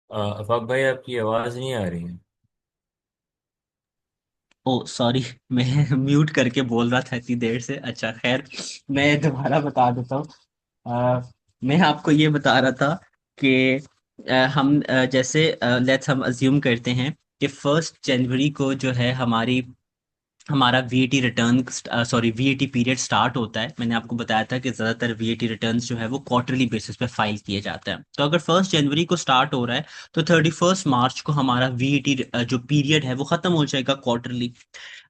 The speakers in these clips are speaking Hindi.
अफाक भाई, आपकी आवाज़ नहीं आ रही है। ओ सॉरी। मैं म्यूट करके बोल रहा था इतनी देर से। अच्छा खैर, मैं दोबारा बता देता हूँ। अ, मैं आपको ये बता रहा था कि हम जैसे लेट्स हम अज्यूम करते हैं कि 1 जनवरी को जो है हमारा VAT return sorry VAT period start होता है। मैंने आपको बताया था कि ज्यादातर वीएटी रिटर्न्स जो है वो क्वार्टरली बेसिस पे फाइल किए जाते हैं। तो अगर 1 जनवरी को स्टार्ट हो रहा है तो 31 मार्च को हमारा वीएटी जो पीरियड है वो खत्म हो जाएगा क्वार्टरली।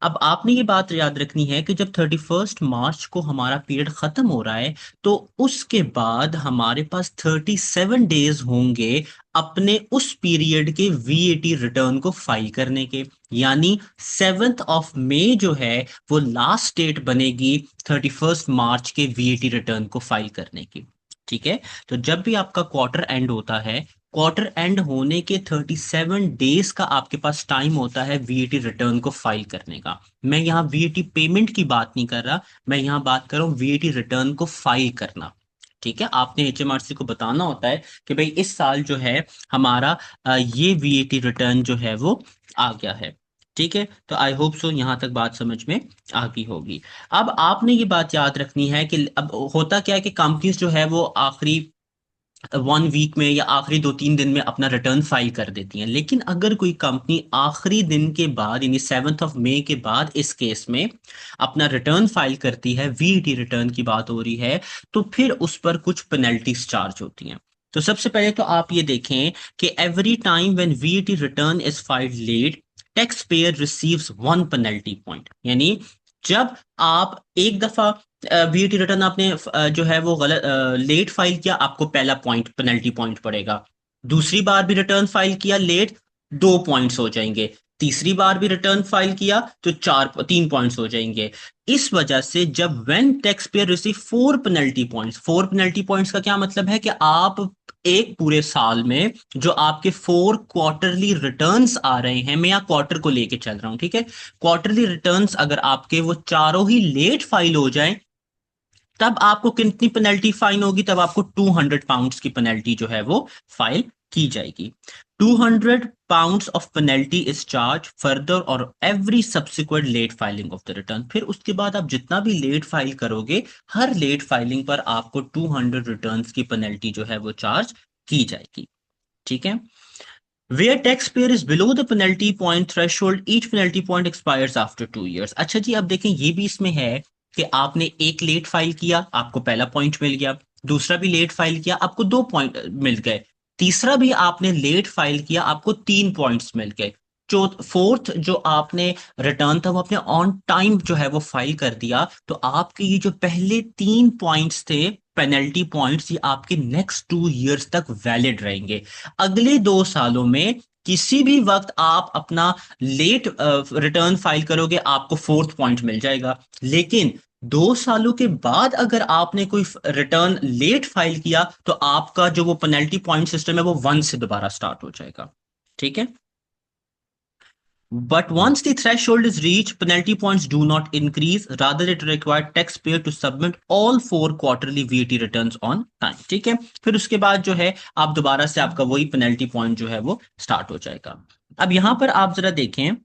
अब आपने ये बात याद रखनी है कि जब 31 मार्च को हमारा पीरियड खत्म हो रहा है तो उसके बाद हमारे पास 37 डेज होंगे अपने उस पीरियड के वीएटी रिटर्न को फाइल करने के। यानी 7 मई जो है वो लास्ट डेट बनेगी 31 मार्च के वीएटी रिटर्न को फाइल करने की। ठीक है। तो जब भी आपका क्वार्टर एंड होता है, क्वार्टर एंड होने के 37 डेज का आपके पास टाइम होता है वीएटी रिटर्न को फाइल करने का। मैं यहाँ वीएटी पेमेंट की बात नहीं कर रहा, मैं यहाँ बात कर रहा हूँ वीएटी रिटर्न को फाइल करना। ठीक है। आपने एचएमआरसी को बताना होता है कि भाई इस साल जो है हमारा ये वीएटी रिटर्न जो है वो आ गया है। ठीक है। तो आई होप सो यहाँ तक बात समझ में आ गई होगी। अब आपने ये बात याद रखनी है कि अब होता क्या है कि कंपनीज जो है वो आखिरी 1 वीक में या आखिरी 2-3 दिन में अपना रिटर्न फाइल कर देती हैं। लेकिन अगर कोई कंपनी आखिरी दिन के बाद यानी 7 मई के बाद इस केस में अपना रिटर्न फाइल करती है, वीईटी रिटर्न की बात हो रही है, तो फिर उस पर कुछ पेनल्टीज चार्ज होती हैं। तो सबसे पहले तो आप ये देखें कि every time when VAT return is filed late, tax payer receives 1 penalty point. यानी जब आप एक दफा वीएटी रिटर्न आपने जो है वो गलत लेट फाइल किया, आपको पहला पॉइंट पेनल्टी पॉइंट पड़ेगा। दूसरी बार भी रिटर्न फाइल किया लेट, 2 पॉइंट्स हो जाएंगे। तीसरी बार भी रिटर्न फाइल किया तो 3 पॉइंट्स हो जाएंगे। इस वजह से जब when tax payer receive 4 penalty points, 4 penalty points का क्या मतलब है कि आप एक पूरे साल में जो आपके 4 क्वार्टरली रिटर्न्स आ रहे हैं, मैं यहाँ क्वार्टर को लेके चल रहा हूं, ठीक है। क्वार्टरली रिटर्न्स अगर आपके वो चारों ही लेट फाइल हो जाएं, तब आपको कितनी पेनल्टी फाइन होगी? तब आपको £200 की पेनल्टी जो है वो फाइल की जाएगी। £200 of penalty is charge further और every subsequent late filing of the return. फिर उसके बाद आप जितना भी लेट फाइल करोगे, हर लेट फाइलिंग पर आपको 200 रिटर्न की पेनल्टी जो है वो चार्ज की जाएगी। ठीक है। Where taxpayer is below the penalty point threshold, each penalty point expires after 2 years। अच्छा जी, अब देखें ये भी इसमें है कि आपने एक लेट फाइल किया, आपको पहला पॉइंट मिल गया। दूसरा भी लेट फाइल किया, आपको 2 पॉइंट मिल गए। तीसरा भी आपने लेट फाइल किया, आपको 3 पॉइंट्स मिल गए। चौथ फोर्थ जो आपने रिटर्न था वो आपने ऑन टाइम जो है वो फाइल कर दिया, तो आपके ये जो पहले 3 पॉइंट्स थे पेनल्टी पॉइंट्स, ये आपके नेक्स्ट 2 इयर्स तक वैलिड रहेंगे। अगले 2 सालों में किसी भी वक्त आप अपना लेट रिटर्न फाइल करोगे, आपको फोर्थ पॉइंट मिल जाएगा। लेकिन 2 सालों के बाद अगर आपने कोई रिटर्न लेट फाइल किया तो आपका जो वो पेनल्टी पॉइंट सिस्टम है वो 1 से दोबारा स्टार्ट हो जाएगा। ठीक है। But once the threshold is reached, penalty points do not increase. Rather, it requires taxpayer to submit all 4 quarterly VAT returns on time. ठीक है। फिर उसके बाद जो है आप दोबारा से आपका वही पेनल्टी पॉइंट जो है वो स्टार्ट हो जाएगा। अब यहां पर आप जरा देखें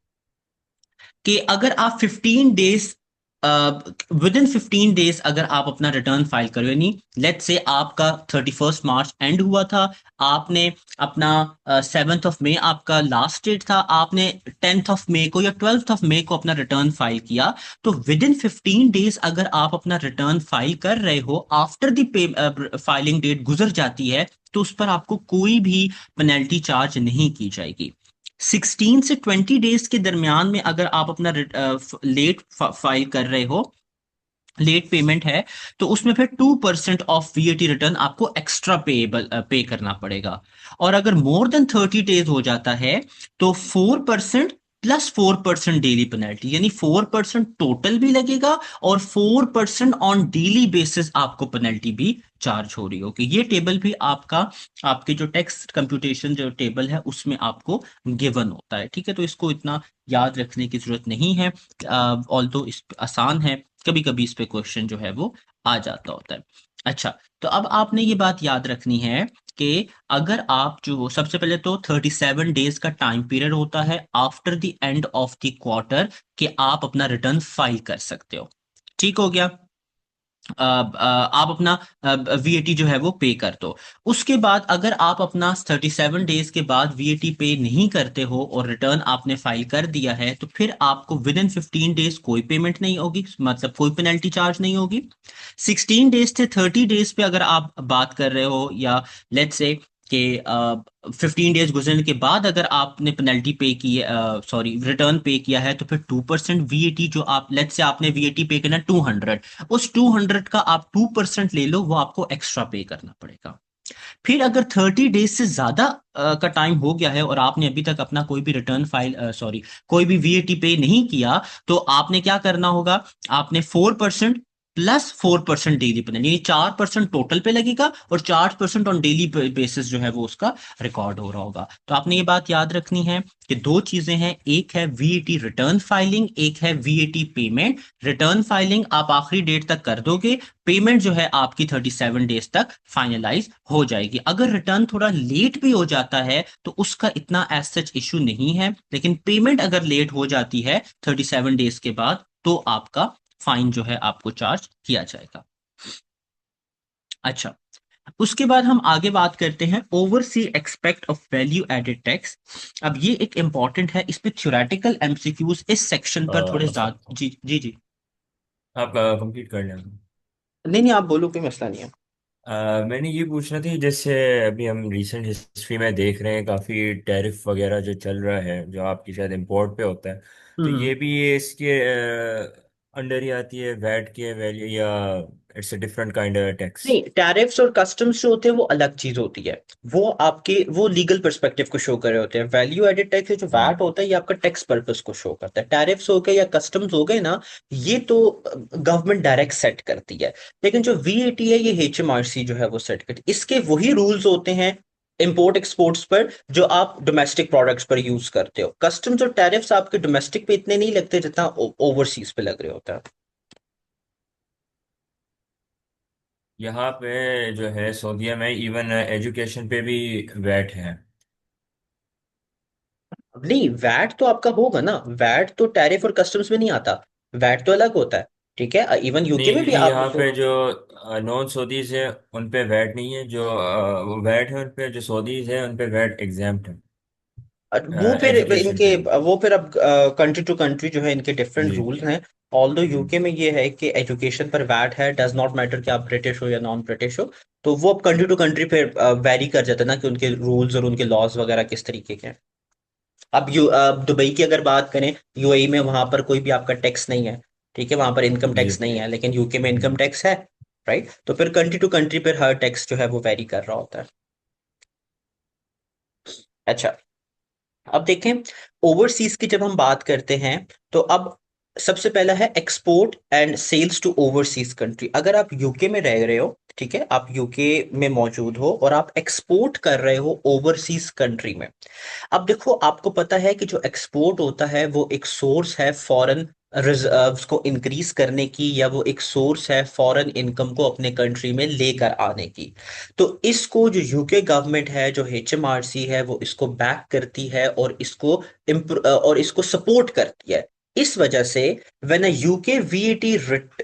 कि अगर आप 15 डेज विद इन 15 डेज अगर आप अपना रिटर्न फाइल करो, यानी लेट्स से आपका 31 मार्च एंड हुआ था, आपने अपना 7 मई आपका लास्ट डेट था, आपने 10 मई को या 12 मई को अपना रिटर्न फाइल किया, तो विद इन 15 डेज अगर आप अपना रिटर्न फाइल कर रहे हो, आफ्टर द फाइलिंग डेट गुजर जाती है, तो उस पर आपको कोई भी पेनल्टी चार्ज नहीं की जाएगी। 16 से 20 डेज के दरमियान में अगर आप अपना लेट फाइल कर रहे हो, लेट पेमेंट है, तो उसमें फिर 2% ऑफ वीएटी रिटर्न आपको एक्स्ट्रा पेएबल पे करना पड़ेगा। और अगर मोर देन 30 डेज हो जाता है तो 4% +4% डेली पेनल्टी, यानी 4% टोटल भी लगेगा और 4% ऑन डेली बेसिस आपको पेनल्टी भी चार्ज हो रही होगी। ये टेबल भी आपका आपके जो टैक्स कंप्यूटेशन जो टेबल है उसमें आपको गिवन होता है। ठीक है। तो इसको इतना याद रखने की जरूरत नहीं है, ऑल्दो इस आसान है, कभी कभी इस पे क्वेश्चन जो है वो आ जाता होता है। अच्छा, तो अब आपने ये बात याद रखनी है कि अगर आप जो सबसे पहले तो 37 डेज का टाइम पीरियड होता है after the end of the quarter कि आप अपना रिटर्न फाइल कर सकते हो। ठीक हो गया। आप अपना वीएटी जो है वो पे कर दो। उसके बाद अगर आप अपना 37 डेज के बाद वीएटी पे नहीं करते हो और रिटर्न आपने फाइल कर दिया है, तो फिर आपको विद इन 15 डेज कोई पेमेंट नहीं होगी, मतलब कोई पेनल्टी चार्ज नहीं होगी। 16 डेज से 30 डेज पे अगर आप बात कर रहे हो, या लेट्स से कि 15 डेज गुजरने के बाद अगर आपने पेनल्टी पे की, सॉरी रिटर्न पे किया है, तो फिर 2% वीएटी जो आप लेट्स से आपने वीएटी पे करना 200, उस 200 का आप 2% ले लो, वो आपको एक्स्ट्रा पे करना पड़ेगा। फिर अगर 30 डेज से ज्यादा का टाइम हो गया है और आपने अभी तक अपना कोई भी रिटर्न फाइल, सॉरी कोई भी वीएटी पे नहीं किया, तो आपने क्या करना होगा, आपने 4% प्लस 4% डेली पेनल्टी, यानी 4% टोटल पे लगेगा और 4% ऑन डेली बेसिस जो है वो उसका रिकॉर्ड हो रहा होगा। तो आपने ये बात याद रखनी है कि दो चीजें हैं, एक है वीएटी रिटर्न फाइलिंग, एक है वीएटी पेमेंट। रिटर्न फाइलिंग आप आखिरी डेट तक कर दोगे, पेमेंट जो है आपकी 37 डेज तक फाइनलाइज हो जाएगी। अगर रिटर्न थोड़ा लेट भी हो जाता है तो उसका इतना एज सच इशू नहीं है, लेकिन पेमेंट अगर लेट हो जाती है 37 डेज के बाद, तो आपका फाइन जो है आपको चार्ज किया जाएगा। अच्छा, उसके बाद हम आगे बात करते हैं oversea expect of value added tax. अब ये एक इंपॉर्टेंट है, इस पे थ्योरेटिकल एमसीक्यूज इस सेक्शन पर थोड़े ज्यादा। जी जी जी। आप कंप्लीट कर लें। नहीं नहीं, आप बोलो, कोई मसला नहीं है। मैंने ये पूछना था, जैसे अभी हम रिसेंट हिस्ट्री में देख रहे हैं काफ़ी टैरिफ वगैरह जो चल रहा है, जो आपकी शायद इंपोर्ट पे होता है, तो हम्म। ये भी ये इसके अंडर ही आती है, वैट के वैल्यू, या it's a different kind tax? नहीं, टैरिफ्स और कस्टम्स जो होते हैं वो अलग चीज होती है। वो आपके वो लीगल पर्सपेक्टिव को शो कर रहे होते हैं। वैल्यू एडेड टैक्स जो वैट होता है ये आपका टैक्स पर्पस को शो करता है। टैरिफ्स हो गए या कस्टम्स हो गए ना, ये तो गवर्नमेंट डायरेक्ट सेट करती है। लेकिन जो वीएटी है ये एचएमआरसी जो है वो सेट करती है। इसके वही रूल्स होते हैं इंपोर्ट एक्सपोर्ट्स पर जो आप डोमेस्टिक प्रोडक्ट्स पर यूज करते हो। कस्टम्स और टैरिफ्स आपके डोमेस्टिक पे इतने नहीं लगते जितना ओवरसीज पे लग रहे होता है। यहाँ पे जो है सऊदीया में इवन एजुकेशन पे भी वैट है। नहीं, वैट तो आपका होगा ना, वैट तो टैरिफ और कस्टम्स में नहीं आता। वैट तो अलग होता है। ठीक है, इवन यूके नहीं, में भी क्योंकि आप यहाँ देखो। पे जो नॉन सऊदीज है उन पे वैट नहीं है, जो वैट है उन पे, जो सऊदीज है उन पे वैट एग्जाम्प्ट वो है फिर एजुकेशन इनके पे। वो फिर अब कंट्री टू कंट्री जो है इनके डिफरेंट जी। रूल्स हैं। ऑल्दो हम्म। यूके में ये है कि एजुकेशन पर वैट है, डज नॉट मैटर कि आप ब्रिटिश हो या नॉन ब्रिटिश हो। तो वो अब कंट्री टू कंट्री फिर वेरी कर जाता है ना कि उनके रूल्स और उनके लॉज वगैरह किस तरीके के हैं। अब दुबई की अगर बात करें, यूएई में वहां पर कोई भी आपका टैक्स नहीं है। ठीक है, वहां पर इनकम जी। टैक्स नहीं है, लेकिन यूके में इनकम हम्म। टैक्स है। राइट, तो फिर कंट्री टू कंट्री पर हर टैक्स जो है वो वेरी कर रहा होता है। अच्छा, अब देखें ओवरसीज की जब हम बात करते हैं, तो अब सबसे पहला है export and sales to overseas country. अगर आप यूके में रह रहे हो, ठीक है, आप यूके में मौजूद हो और आप एक्सपोर्ट कर रहे हो ओवरसीज कंट्री में। अब देखो, आपको पता है कि जो एक्सपोर्ट होता है वो एक सोर्स है फॉरेन रिजर्व्स को इंक्रीज करने की, या वो एक सोर्स है फॉरेन इनकम को अपने कंट्री में लेकर आने की। तो इसको जो यूके गवर्नमेंट है, जो एचएमआरसी है, वो इसको बैक करती है और इसको सपोर्ट करती है। इस वजह से when a UK VAT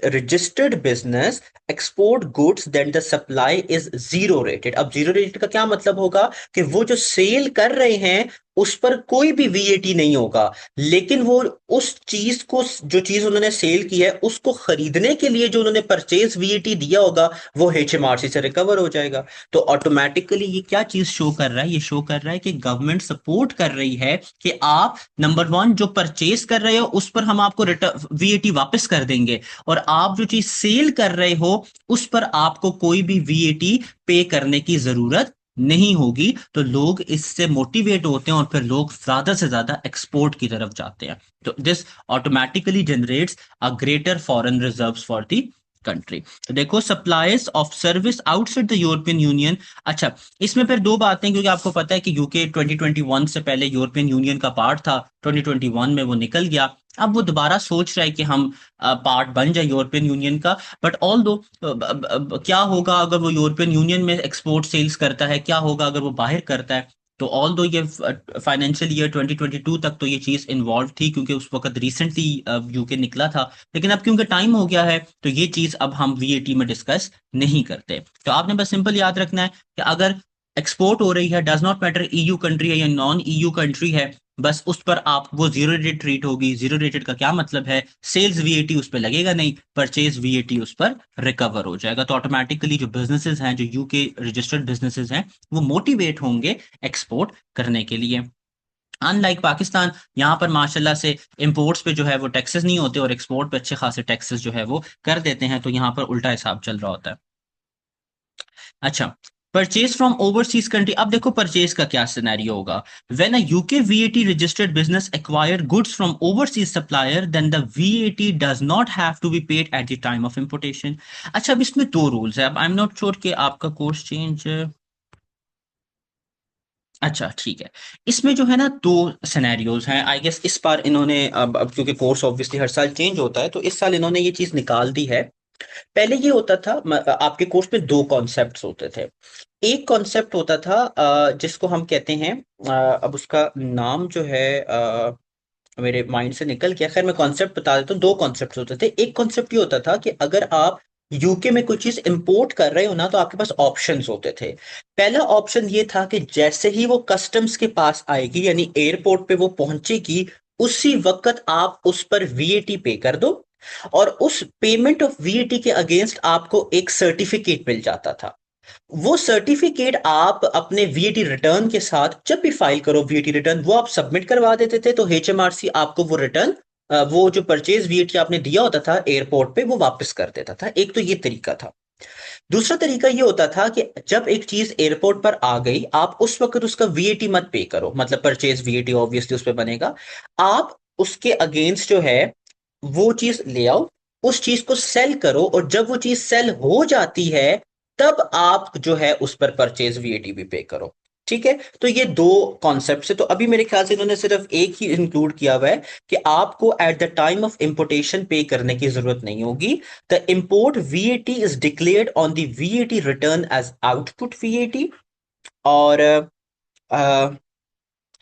registered business export goods, then the supply is zero rated. अब जीरो रेटेड का क्या मतलब होगा कि वो जो सेल कर रहे हैं उस पर कोई भी वीएटी नहीं होगा, लेकिन वो उस चीज को, जो चीज उन्होंने सेल की है उसको खरीदने के लिए जो उन्होंने परचेज वीएटी दिया होगा वो एचएमआरसी से रिकवर हो जाएगा। तो ऑटोमेटिकली ये क्या चीज शो कर रहा है, ये शो कर रहा है कि गवर्नमेंट सपोर्ट कर रही है कि आप नंबर वन जो परचेज कर रहे हो उस पर हम आपको रिटर्न वीएटी वापस कर देंगे, और आप जो चीज सेल कर रहे हो उस पर आपको कोई भी वीएटी पे करने की जरूरत नहीं होगी। तो लोग इससे मोटिवेट होते हैं और फिर लोग ज्यादा से ज्यादा एक्सपोर्ट की तरफ जाते हैं। तो this automatically generates a greater foreign reserves for the country. तो देखो suppliers of service outside the European union. अच्छा, इसमें फिर दो बातें, क्योंकि आपको पता है कि यूके 2021 से पहले यूरोपियन यूनियन का पार्ट था, 2021 में वो निकल गया। अब वो दोबारा सोच रहा है कि हम पार्ट बन जाए यूरोपियन यूनियन का। बट ऑल दो क्या होगा अगर वो यूरोपियन यूनियन में एक्सपोर्ट सेल्स करता है, क्या होगा अगर वो बाहर करता है। तो ऑल दो ये फाइनेंशियल ईयर 2022 तक तो ये चीज इन्वॉल्व थी, क्योंकि उस वक्त रिसेंटली यूके निकला था। लेकिन अब क्योंकि टाइम हो गया है, तो ये चीज अब हम वीएटी में डिस्कस नहीं करते। तो आपने बस सिंपल याद रखना है कि अगर एक्सपोर्ट हो रही है, does not matter EU country है या नॉन ईयू कंट्री है, बस उस पर आप वो जीरो रेटेड ट्रीट होगी। जीरो रेटेड का क्या मतलब है, सेल्स वीएटी उस पर लगेगा नहीं, परचेज वीएटी उस पर रिकवर हो जाएगा। तो ऑटोमेटिकली जो बिजनेसेस हैं, जो यूके रजिस्टर्ड बिजनेसेस हैं, वो मोटिवेट होंगे एक्सपोर्ट करने के लिए। अनलाइक पाकिस्तान, यहाँ पर माशाल्लाह से इंपोर्ट्स पे जो है वो टैक्सेस नहीं होते और एक्सपोर्ट पे अच्छे खासे टैक्सेस जो है वो कर देते हैं। तो यहाँ पर उल्टा हिसाब चल रहा होता है। अच्छा, परचेज फ्रॉम ओवरसीज कंट्री। अब देखो परचेज का क्या सिनेरियो होगा। When a UK VAT registered business acquire goods from overseas supplier, then the VAT does not have to be paid at the time of importation. अच्छा, अब इसमें दो रूल्स है। अब आई एम नॉट श्योर कि आपका कोर्स चेंज, अच्छा ठीक है। इसमें जो है ना दो सिनेरियोज हैं आई गेस। इस बार इन्होंने अब क्योंकि कोर्स ऑब्वियसली हर साल चेंज होता है, तो इस साल इन्होंने ये चीज निकाल दी है। पहले ये होता था आपके कोर्स में दो कॉन्सेप्ट्स होते थे। एक कॉन्सेप्ट होता था जिसको हम कहते हैं, अब उसका नाम जो है मेरे माइंड से निकल गया। खैर मैं कॉन्सेप्ट बता देता हूँ। दो कॉन्सेप्ट होते थे। एक कॉन्सेप्ट ये होता था कि अगर आप यूके में कोई चीज इंपोर्ट कर रहे हो ना, तो आपके पास ऑप्शंस होते थे। पहला ऑप्शन ये था कि जैसे ही वो कस्टम्स के पास आएगी, यानी एयरपोर्ट पे वो पहुंचेगी, उसी वक्त आप उस पर वीएटी पे कर दो, और उस पेमेंट ऑफ वीएटी के अगेंस्ट आपको एक सर्टिफिकेट मिल जाता था। वो सर्टिफिकेट आप अपने वीएटी रिटर्न के साथ जब भी फाइल करो, वीएटी रिटर्न वो आप सबमिट करवा देते थे, तो एचएमआरसी आपको वो रिटर्न, वो जो परचेज वीएटी आपने दिया होता था एयरपोर्ट पे, वो वापस कर देता था। एक तो ये तरीका था। दूसरा तरीका ये होता था कि जब एक चीज एयरपोर्ट पर आ गई, आप उस वक्त उसका वीएटी मत पे करो, मतलब परचेज वीएटी ऑब्वियसली उस पर बनेगा। आप उसके अगेंस्ट जो है वो चीज ले आओ, उस चीज को सेल करो, और जब वो चीज सेल हो जाती है, तब आप जो है उस पर परचेज वीएटी भी पे करो। ठीक है, तो ये दो कॉन्सेप्ट है। तो अभी मेरे ख्याल से इन्होंने सिर्फ एक ही इंक्लूड किया हुआ है कि आपको eight the time of importation पे करने की जरूरत नहीं होगी। The import VAT is declared on the VAT return as output VAT। और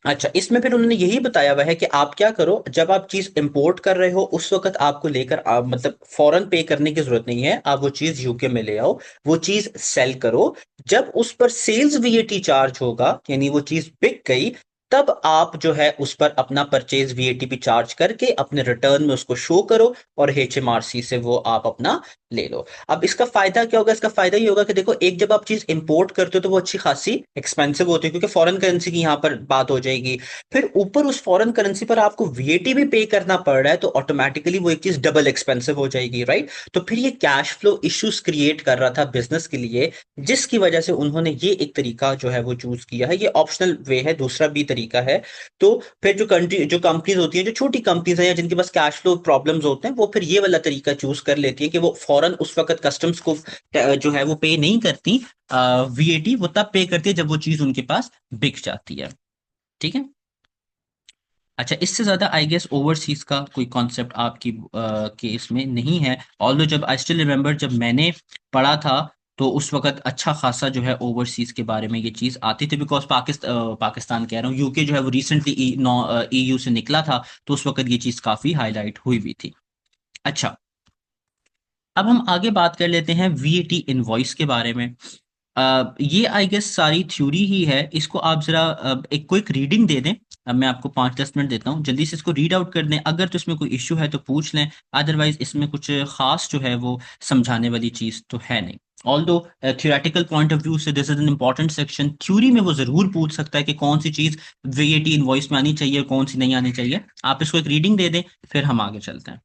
अच्छा, इसमें फिर उन्होंने यही बताया हुआ है कि आप क्या करो, जब आप चीज इंपोर्ट कर रहे हो उस वक्त आपको लेकर मतलब फौरन पे करने की जरूरत नहीं है। आप वो चीज यूके में ले आओ, वो चीज सेल करो। जब उस पर सेल्स वीएटी चार्ज होगा, यानी वो चीज बिक गई, तब आप जो है उस पर अपना परचेज वीएटी भी चार्ज करके अपने रिटर्न में उसको शो करो, और एचएमआरसी से वो आप अपना ले लो। अब इसका फायदा क्या होगा? इसका फायदा ये होगा कि देखो, एक जब आप चीज इंपोर्ट करते हो तो वो अच्छी खासी एक्सपेंसिव होती है, क्योंकि फॉरेन करेंसी की यहाँ पर बात हो जाएगी। फिर ऊपर उस फॉरेन करेंसी पर आपको वीएटी भी पे करना पड़ रहा है, तो ऑटोमेटिकली वो एक चीज डबल एक्सपेंसिव हो जाएगी, राइट? तो फिर ये कैश फ्लो इश्यूज क्रिएट कर रहा था बिजनेस के लिए, जिसकी वजह से उन्होंने ये एक तरीका जो है वो चूज किया है। ये ऑप्शनल वे है, दूसरा भी तरीका है। तो फिर जो कंपनीज होती हैं, जो छोटी कंपनीज हैं या जिनके पास कैश फ्लो प्रॉब्लम्स होते हैं, वो फिर ये वाला तरीका चूज कर लेती है कि वो फौरन उस वक्त कस्टम्स को जो है वो पे नहीं करती वीएटी, वो तब पे करती है जब वो चीज उनके पास बिक जाती है। ठीक है। अच्छा, इससे ज्यादा आई गेस ओवरसीज का कोई कॉन्सेप्ट आपकी केस में नहीं है। ऑल्दो जब आई स्टिल रिमेम्बर, जब मैंने पढ़ा था, तो उस वक्त अच्छा खासा जो है ओवरसीज के बारे में ये चीज आती थी, बिकॉज पाकिस्तान कह रहा हूँ, यूके जो है वो रिसेंटली ईयू से निकला था, तो उस वक्त ये चीज काफी हाईलाइट हुई हुई थी। अच्छा, अब हम आगे बात कर लेते हैं वीएटी इनवॉइस के बारे में। ये आई गेस सारी थ्योरी ही है। इसको आप जरा एक क्विक रीडिंग दे दें। अब मैं आपको 5-10 मिनट देता हूँ, जल्दी से इसको रीड आउट कर दें। अगर तो इसमें कोई इश्यू है तो पूछ लें, अदरवाइज इसमें कुछ खास जो है वो समझाने वाली चीज तो है नहीं। Although theoretical point of view से this is an important section. Theory में वो जरूर पूछ सकता है कि कौन सी चीज वीएटी इनवॉइस में आनी चाहिए, कौन सी नहीं आनी चाहिए। आप इसको एक रीडिंग दे दें, फिर हम आगे चलते हैं।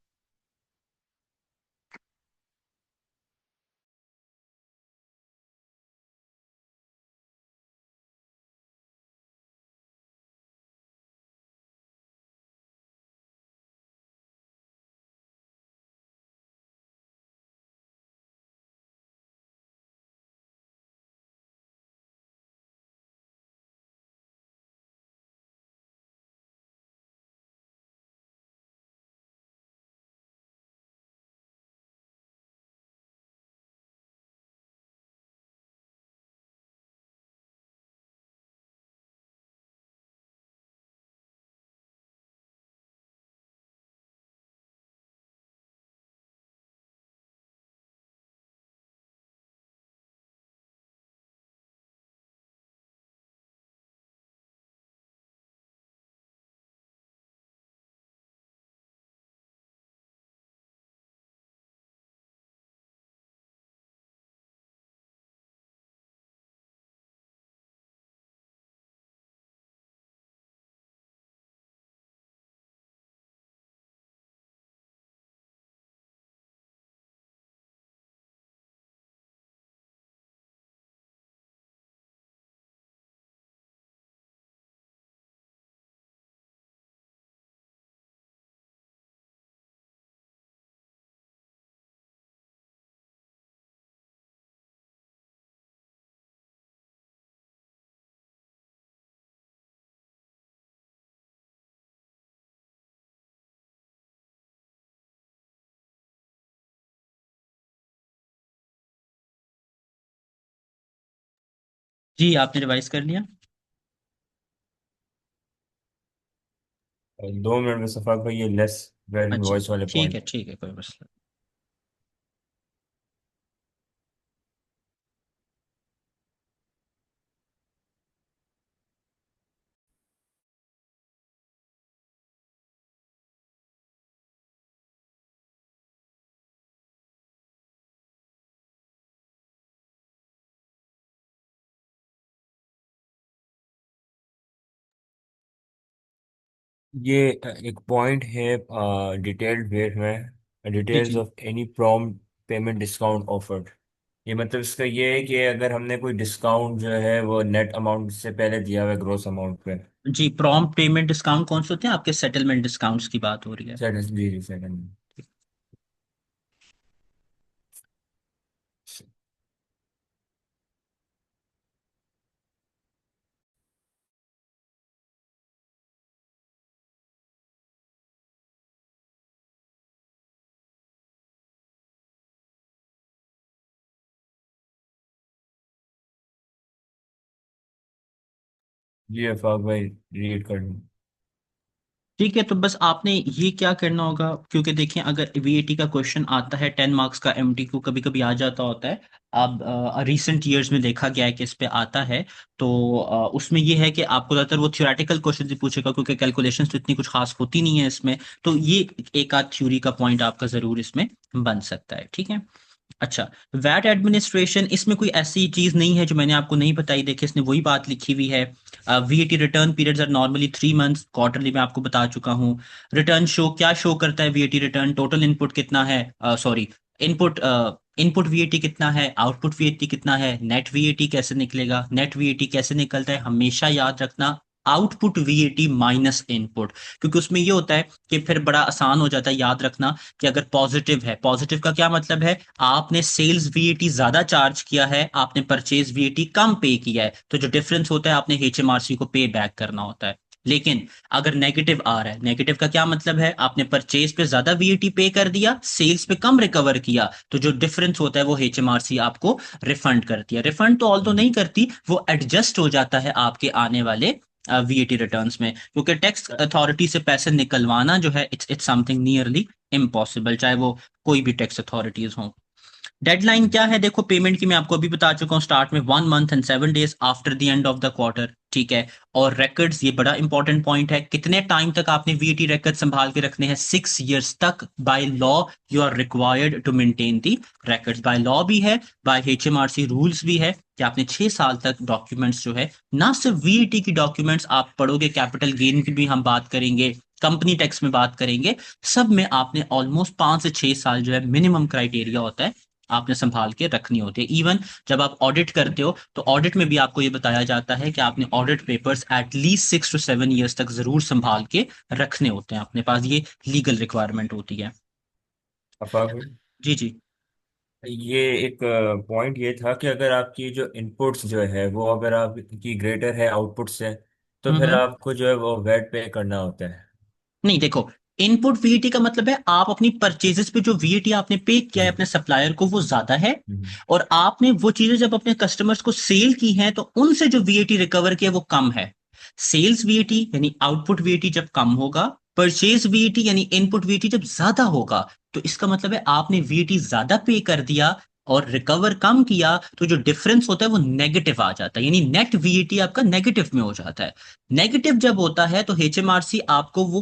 जी, आपने रिवाइज कर लिया? 2 मिनट में सफाक भाई, ये लेस वेरिंग अच्छा, वॉइस वाले ठीक है पॉइंट। ठीक है, कोई मसला ये एक पॉइंट है, डिटेल्ड वेट में, नहीं। डिटेल्स जी of any prompt payment discount offered. ये मतलब इसका ये है कि अगर हमने कोई डिस्काउंट जो है वो नेट अमाउंट से पहले दिया हुआ है ग्रोस अमाउंट पे। जी जी, प्रॉम्प्ट पेमेंट डिस्काउंट कौन से होते हैं? आपके सेटलमेंट डिस्काउंट्स की बात हो रही है। सेकंड, जी जी, सेकंड। जी अफाक भाई, रीड कर लूँ। ठीक है, तो बस आपने ये क्या करना होगा, क्योंकि देखिए अगर वीएटी का क्वेश्चन आता है 10 मार्क्स का, एमटीक्यू कभी कभी आ जाता होता है। अब रिसेंट ईयर्स में देखा गया है कि इस पे आता है। तो उसमें ये है कि आपको ज़्यादातर वो थ्योरेटिकल क्वेश्चन ही पूछेगा, क्योंकि कैलकुलेशंस तो इतनी कुछ खास होती नहीं है इसमें। तो ये एक आध थ्योरी का पॉइंट आपका जरूर इसमें बन सकता है, ठीक है। अच्छा, वैट एडमिनिस्ट्रेशन, इसमें कोई ऐसी चीज नहीं है जो मैंने आपको नहीं बताई। देखिए इसने वही बात लिखी हुई है। VAT return periods are normally 3 months, quarterly मैं आपको बता चुका हूँ। रिटर्न शो क्या शो करता है? वीएटी रिटर्न टोटल इनपुट कितना है, सॉरी, इनपुट इनपुट वीएटी कितना है, आउटपुट वीएटी कितना है, नेट वीएटी कैसे निकलेगा। नेट वीएटी कैसे निकलता है, हमेशा याद रखना, आउटपुट वीएटी माइनस इनपुट। क्योंकि उसमें ये होता है कि फिर बड़ा आसान हो जाता है याद रखना कि अगर पॉजिटिव है, पॉजिटिव का क्या मतलब है, आपने सेल्स वीएटी ज्यादा चार्ज किया है, आपने परचेज वीएटी कम पे किया है, तो जो डिफरेंस होता है आपने एचएमआरसी को पे बैक करना होता है। लेकिन अगर नेगेटिव आ रहा है, नेगेटिव का क्या मतलब है, आपने परचेज पे ज्यादा वीएटी पे कर दिया, सेल्स पे कम रिकवर किया, तो जो डिफरेंस होता है वो एचएमआरसी आपको रिफंड करती है। रिफंड तो ऑल तो नहीं करती, वो एडजस्ट हो जाता है आपके आने वाले वीएटी रिटर्न्स में, क्योंकि टैक्स अथॉरिटी से पैसे निकलवाना जो है, it's it's something nearly impossible, चाहे वो कोई भी टैक्स अथॉरिटीज हों। डेडलाइन क्या है? देखो पेमेंट की मैं आपको अभी बता चुका हूँ स्टार्ट में, 1 month and 7 days after the end of the quarter, ठीक है। और रिकॉर्ड्स, ये बड़ा इंपॉर्टेंट पॉइंट है, कितने टाइम तक आपने वीटी रिकॉर्ड संभाल के रखने हैं? 6 years तक। By law you are required to maintain the records, by law भी है, बाय एचएमआरसी रूल्स भी है कि आपने 6 साल तक डॉक्यूमेंट्स जो है, ना सिर्फ वीईटी की डॉक्यूमेंट्स आप पढ़ोगे, कैपिटल गेन की भी हम बात करेंगे, कंपनी टैक्स में बात करेंगे, सब में आपने ऑलमोस्ट 5 से 6 साल जो है मिनिमम क्राइटेरिया होता है, आपने संभाल के रखनी होती है। इवन जब आप ऑडिट करते हो तो ऑडिट में भी आपको ये बताया जाता है कि आपने audit papers at least 6 to 7 years तक जरूर संभाल के रखने होते हैं अपने पास, ये लीगल रिक्वायरमेंट होती है। अफाक भाई, जी जी। ये एक पॉइंट ये था कि अगर आपकी जो इनपुट्स जो है वो अगर आपकी ग्रेटर है आउटपुट से, तो फिर हम्म। आपको जो है वो वेट पे करना होता है। नहीं देखो, इनपुट वीएटी का मतलब है आप अपनी परचेजेस पे जो वीएटी आपने पे किया है जी। अपने सप्लायर को वो ज्यादा है, हम्म। और आपने वो चीजें जब अपने कस्टमर्स को सेल की हैं तो उनसे जो वीएटी रिकवर किया वो कम है। सेल्स वीएटी यानी आउटपुट वीएटी जब कम होगा, परचेज वीएटी यानी इनपुट वीएटी जब ज्यादा होगा, तो इसका मतलब है आपने वीएटी ज्यादा पे कर दिया और रिकवर कम किया, तो जो डिफरेंस होता है वो नेगेटिव आ जाता है, यानी नेट वीएटी आपका नेगेटिव में हो जाता है। नेगेटिव जब होता है तो एचएमआरसी आपको वो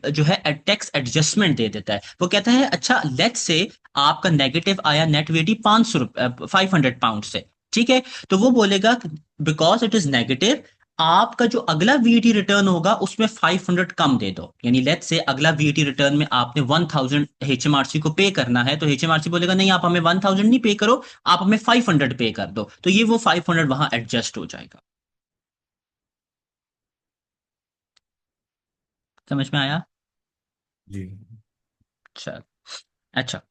जो है टैक्स एडजस्टमेंट दे देता है। वो कहता है अच्छा लेट्स से आपका नेगेटिव आया नेट वीटी 500 पाउंड से, ठीक है। तो वो बोलेगा बिकॉज इट इज नेगेटिव, आपका जो अगला वीटी रिटर्न होगा उसमें 500 कम दे दो। यानी लेट्स से अगला वीटी रिटर्न में आपने 1000 एचएमआरसी को पे करना है, तो एचएमआरसी बोलेगा नहीं आप हमें 1000 नहीं पे करो, आप हमें 500 पे कर दो, तो ये वो 500 वहां एडजस्ट हो जाएगा। समझ में आया? जी। अच्छा। अच्छा,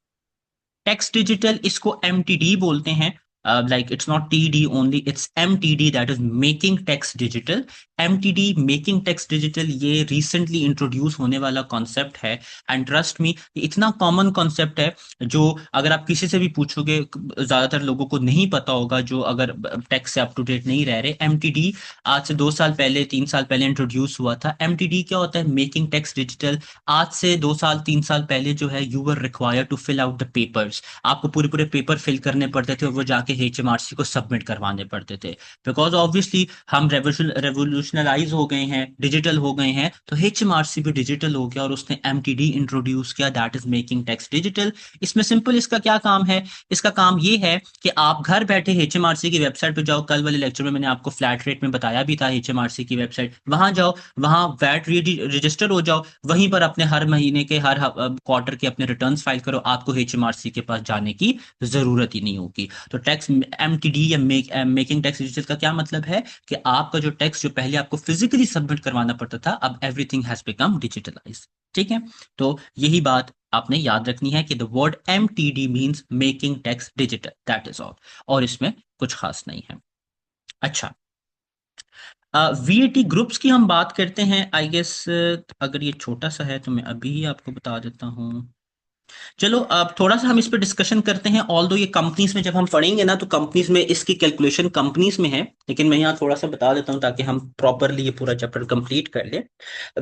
टेक्स्ट डिजिटल, इसको एमटीडी बोलते हैं। Like it's not TD only, it's MTD, that is making text digital. MTD, making tax digital, ये रिसेंटली इंट्रोड्यूस होने वाला कॉन्सेप्ट है। एंड ट्रस्ट मी, ये इतना कॉमन कॉन्सेप्ट है जो अगर आप किसी से भी पूछोगे, ज्यादातर लोगों को नहीं पता होगा जो अगर टैक्स से अप टू डेट नहीं रह रहे। एमटीडी आज से 2 साल पहले, 3 साल पहले इंट्रोड्यूस हुआ था। एमटीडी क्या होता है? Making tax digital. आज से 2 साल 3 साल पहले जो है, you were required to fill out the papers. आपको पूरे पूरे पेपर फिल करने पड़ते थे और वो जाके एचएमआरसी को सबमिट करवाने पड़ते थे। बिकॉज ऑब्वियसली हम रेवोल्यूशनलाइज हो गए हैं, डिजिटल हो गए हैं, तो एचएमआरसी भी डिजिटल हो गया और उसने एमटीडी इंट्रोड्यूस किया, that is making tax digital. इसमें सिंपल इसका क्या काम है? इसका काम ये है कि आप घर बैठे एचएमआरसी की वेबसाइट पे जाओ। कल वाले लेक्चर में मैंने आपको फ्लैट रेट में बताया भी था, एचएमआरसी की वेबसाइट, वहां जाओ, वहां वैट रजिस्टर हो जाओ, वहीं पर अपने हर महीने के, हर क्वार्टर के अपने रिटर्न्स फाइल करो। आपको एचएमआरसी के पास जाने की जरूरत ही नहीं होगी। तो टैक्स एमटीडी या मेकिंग टैक्स डिजिटल का क्या मतलब है कि आपका जो टैक्स जो पहले आपको फिजिकली सबमिट करवाना पड़ता था, अब एवरीथिंग हैज बिकम डिजिटलाइज। ठीक है, तो यही बात आपने याद रखनी है कि the word MTD means making tax digital, that is all, और इसमें कुछ खास नहीं है। अच्छा, वीएटी ग्रुप्स की हम बात करते हैं। आई गेस अगर ये छोटा सा है तो मैं अभी ही आपको बता देता हूँ। चलो अब थोड़ा सा हम इस पे डिस्कशन करते हैं। ऑल दो ये कंपनीज में जब हम पढ़ेंगे ना, तो कंपनीज में इसकी कैलकुलेशन कंपनीज में है, लेकिन मैं यहाँ थोड़ा सा बता देता हूँ ताकि हम प्रॉपरली ये पूरा चैप्टर कंप्लीट कर ले।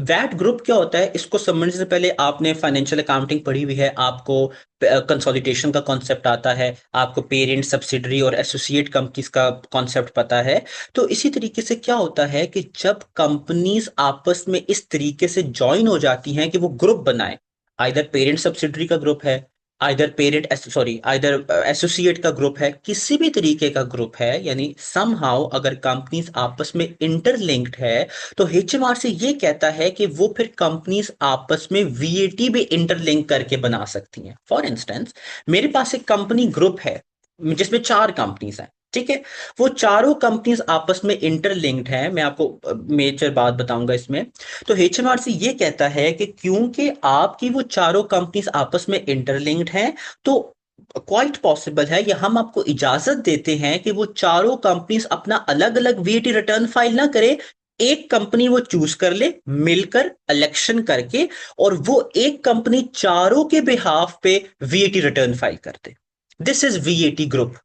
वैट ग्रुप क्या होता है, इसको समझने से पहले आपने फाइनेंशियल अकाउंटिंग पढ़ी हुई है, आपको कंसोलिडेशन का कॉन्सेप्ट आता है, आपको पेरेंट, सब्सिडरी और एसोसिएट कंपनीज का कॉन्सेप्ट पता है। तो इसी तरीके से क्या होता है कि जब कंपनीज आपस में इस तरीके से ज्वाइन हो जाती हैं कि वो ग्रुप बनाए, आइदर पेरेंट सब्सिडरी का ग्रुप है, either parent sorry either associate का ग्रुप है, किसी भी तरीके का ग्रुप है, यानी समहाउ अगर कंपनीज आपस में इंटरलिंक्ड है, तो एचएमआरसी ये कहता है कि वो फिर कंपनीज आपस में वीएटी भी इंटरलिंक करके बना सकती हैं। फॉर इंस्टेंस, मेरे पास एक कंपनी ग्रुप है जिसमें 4 कंपनीज हैं, ठीक है। वो चारों कंपनीज आपस में इंटरलिंक्ड हैं, मैं आपको मेजर बात बताऊंगा इसमें। तो एचएमआरसी ये कहता है कि क्योंकि आपकी वो चारों कंपनीज आपस में इंटरलिंक्ड हैं, तो क्वाइट पॉसिबल है या हम आपको इजाजत देते हैं कि वो चारों कंपनीज अपना अलग अलग वीएटी रिटर्न फाइल ना करे, एक कंपनी वो चूज कर ले मिलकर इलेक्शन करके, और वो एक कंपनी चारों के बिहाफ पे वीएटी रिटर्न फाइल कर दे। This is VAT group.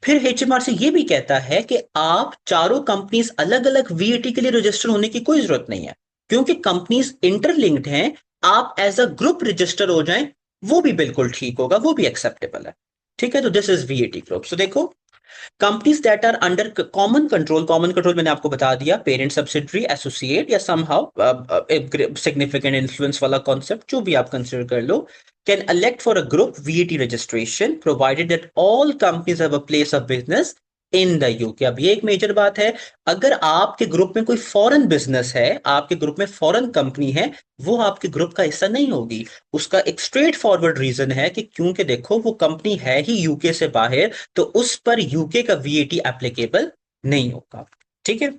फिर एचएमआरसी ये भी कहता है कि आप चारों कंपनीज अलग अलग वीएटी के लिए रजिस्टर होने की कोई जरूरत नहीं है, क्योंकि कंपनीज इंटरलिंक्ड हैं। आप एज अ ग्रुप रजिस्टर हो जाएं, वो भी बिल्कुल ठीक होगा, वो भी एक्सेप्टेबल है। ठीक है, तो this is VAT group. So देखो, companies that are under common control, common control मैंने आपको बता दिया, पेरेंट, सब्सिडरी, एसोसिएट या समहाउ सिग्निफिकेंट इन्फ्लुएंस वाला कॉन्सेप्ट, जो भी आप कंसिडर कर लो, can elect for a group VAT registration provided that all companies have a place of business in the UK। अब ये एक मेजर बात है, अगर आपके ग्रुप में कोई फॉरेन बिजनेस है, आपके ग्रुप में फॉरेन कंपनी है, वो आपके ग्रुप का हिस्सा नहीं होगी। उसका एक स्ट्रेट फॉरवर्ड रीजन है कि क्योंकि देखो वो कंपनी है ही यूके से बाहर, तो उस पर यूके का वीएटी एप्लीकेबल नहीं होगा। ठीक है,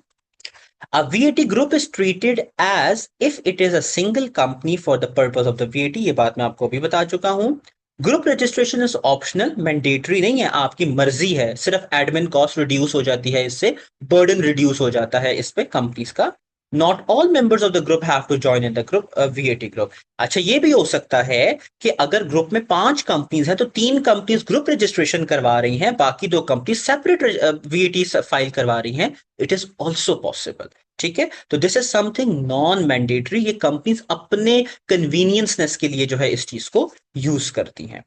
a VAT group is treated as if it is a single company for the purpose of the VAT। ये बात मैं आपको अभी बता चुका हूं। Group registration is optional, mandatory नहीं है, आपकी मर्जी है, सिर्फ एडमिन कॉस्ट रिड्यूस हो जाती है, इससे बर्डन रिड्यूस हो जाता है इस पे कंपनीज का। Not all members of the group have to join in the group VAT group. अच्छा, ये भी हो सकता है कि अगर ग्रुप में 5 कंपनीज हैं, तो 3 कंपनीज ग्रुप रजिस्ट्रेशन करवा रही हैं, बाकी 2 कंपनी सेपरेट वीएटी फाइल करवा रही हैं। It is also possible. ठीक है, तो this is something non mandatory, ये कंपनीज अपने कन्वीनियंसनेस के लिए जो है इस चीज को यूज करती हैं।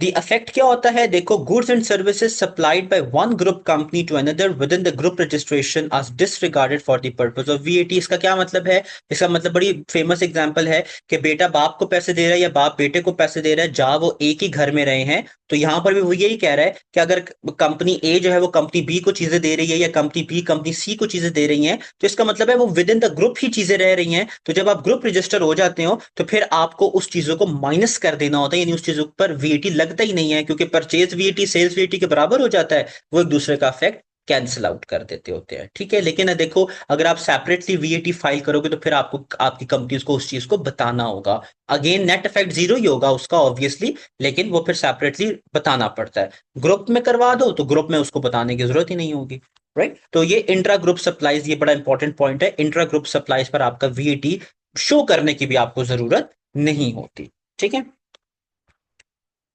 दी इफेक्ट क्या होता है, देखो, goods and services supplied by one group company to another within the group registration are disregarded for the purpose of VAT. इसका क्या मतलब है? इसका मतलब बड़ी फेमस एग्जांपल है कि बेटा बाप को पैसे दे रहा है या बाप बेटे को पैसे दे रहा है, जहां वो एक ही घर में रहे हैं। तो यहां पर भी वो यही कह रहा है कि अगर कंपनी ए जो है वो कंपनी बी को चीजें दे रही है, या कंपनी बी कंपनी सी को चीजें दे रही हैं, तो इसका मतलब है वो विद इन द ग्रुप ही चीजें रह रही हैं। तो जब आप ग्रुप रजिस्टर हो जाते हो, तो फिर आपको उस चीजों को माइनस कर देना होता है, यानी उस चीजों पर वीएटी लगता ही नहीं है, क्योंकि परचेज वीएटी सेल्स वीएटी के बराबर हो जाता है, वो एक दूसरे का इफेक्ट कैंसिल आउट कर देते होते हैं। ठीक है, लेकिन देखो, अगर आप सेपरेटली वीएटी फाइल करोगे, तो फिर आपको आपकी कंपनीज को उस चीज को बताना होगा। अगेन नेट इफेक्ट जीरो ही होगा उसका ऑब्वियसली, लेकिन वो फिर सेपरेटली बताना पड़ता है। ग्रुप में करवा दो तो ग्रुप में उसको बताने की जरूरत ही नहीं होगी। राइट। तो ये इंट्रा ग्रुप सप्लाईज, ये बड़ा इंपॉर्टेंट पॉइंट है, इंट्रा ग्रुप सप्लाईज पर आपका वीएटी शो करने की भी आपको जरूरत नहीं होती। ठीक है।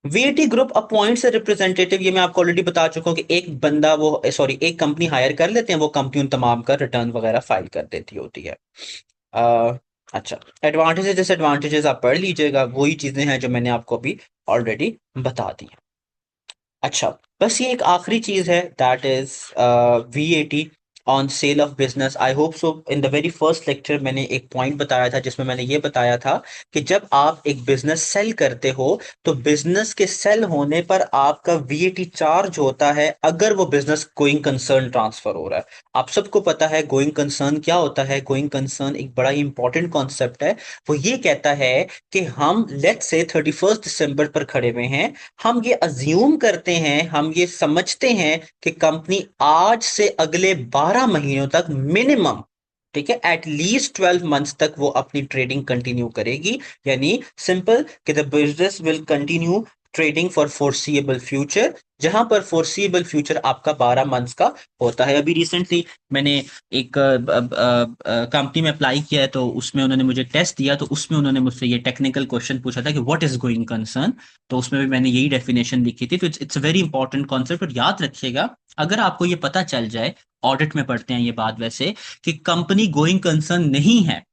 वीएटी ग्रुप अपॉइंट्स रिप्रेजेंटेटिव, ये मैं आपको ऑलरेडी बता चुका हूं कि एक बंदा वो सॉरी एक कंपनी हायर कर लेते हैं, वो कंपनी उन तमाम का रिटर्न वगैरह फाइल कर देती होती है। अ, अच्छा, एडवांटेजेस डिसएडवांटेजेस आप पढ़ लीजिएगा, वही चीजें हैं जो मैंने आपको अभी ऑलरेडी बता दी। अच्छा, बस ये एक आखिरी चीज है, that is VAT on sale of business. I hope so in the very first lecture मैंने एक पॉइंट बताया था जिसमें मैंने ये बताया था कि जब आप एक बिजनेस सेल करते हो तो बिजनेस के सेल होने पर आपका वीएटी चार्ज होता है अगर वो बिजनेस गोइंग कंसर्न ट्रांसफर हो रहा है। आप सबको पता है गोइंग कंसर्न क्या होता है। गोइंग कंसर्न एक बड़ा ही इंपॉर्टेंट कॉन्सेप्ट है। वो ये कहता है कि हम लेट्स से 31 दिसंबर पर खड़े हुए हैं, हम ये अज्यूम करते हैं, हम ये समझते हैं कि कंपनी आज से अगले 12 महीनों तक मिनिमम, ठीक है, एटलीस्ट 12 मंथ्स तक वो अपनी ट्रेडिंग कंटिन्यू करेगी। यानी सिंपल कि the business will continue trading for foreseeable future, जहां पर फोर्सिएबल फ्यूचर आपका 12 मंथ्स का होता है। अभी रिसेंटली मैंने एक कंपनी में अप्लाई किया है, तो उसमें उन्होंने मुझे टेस्ट दिया, तो उसमें उन्होंने मुझसे ये टेक्निकल क्वेश्चन पूछा था कि व्हाट इज गोइंग कंसर्न। तो उसमें भी मैंने यही डेफिनेशन लिखी थी। तो इट्स वेरी इंपॉर्टेंट कॉन्सेप्ट, और याद रखिएगा अगर आपको ये पता चल जाए, ऑडिट में पढ़ते हैं ये बात वैसे, कि कंपनी गोइंग कंसर्न नहीं है,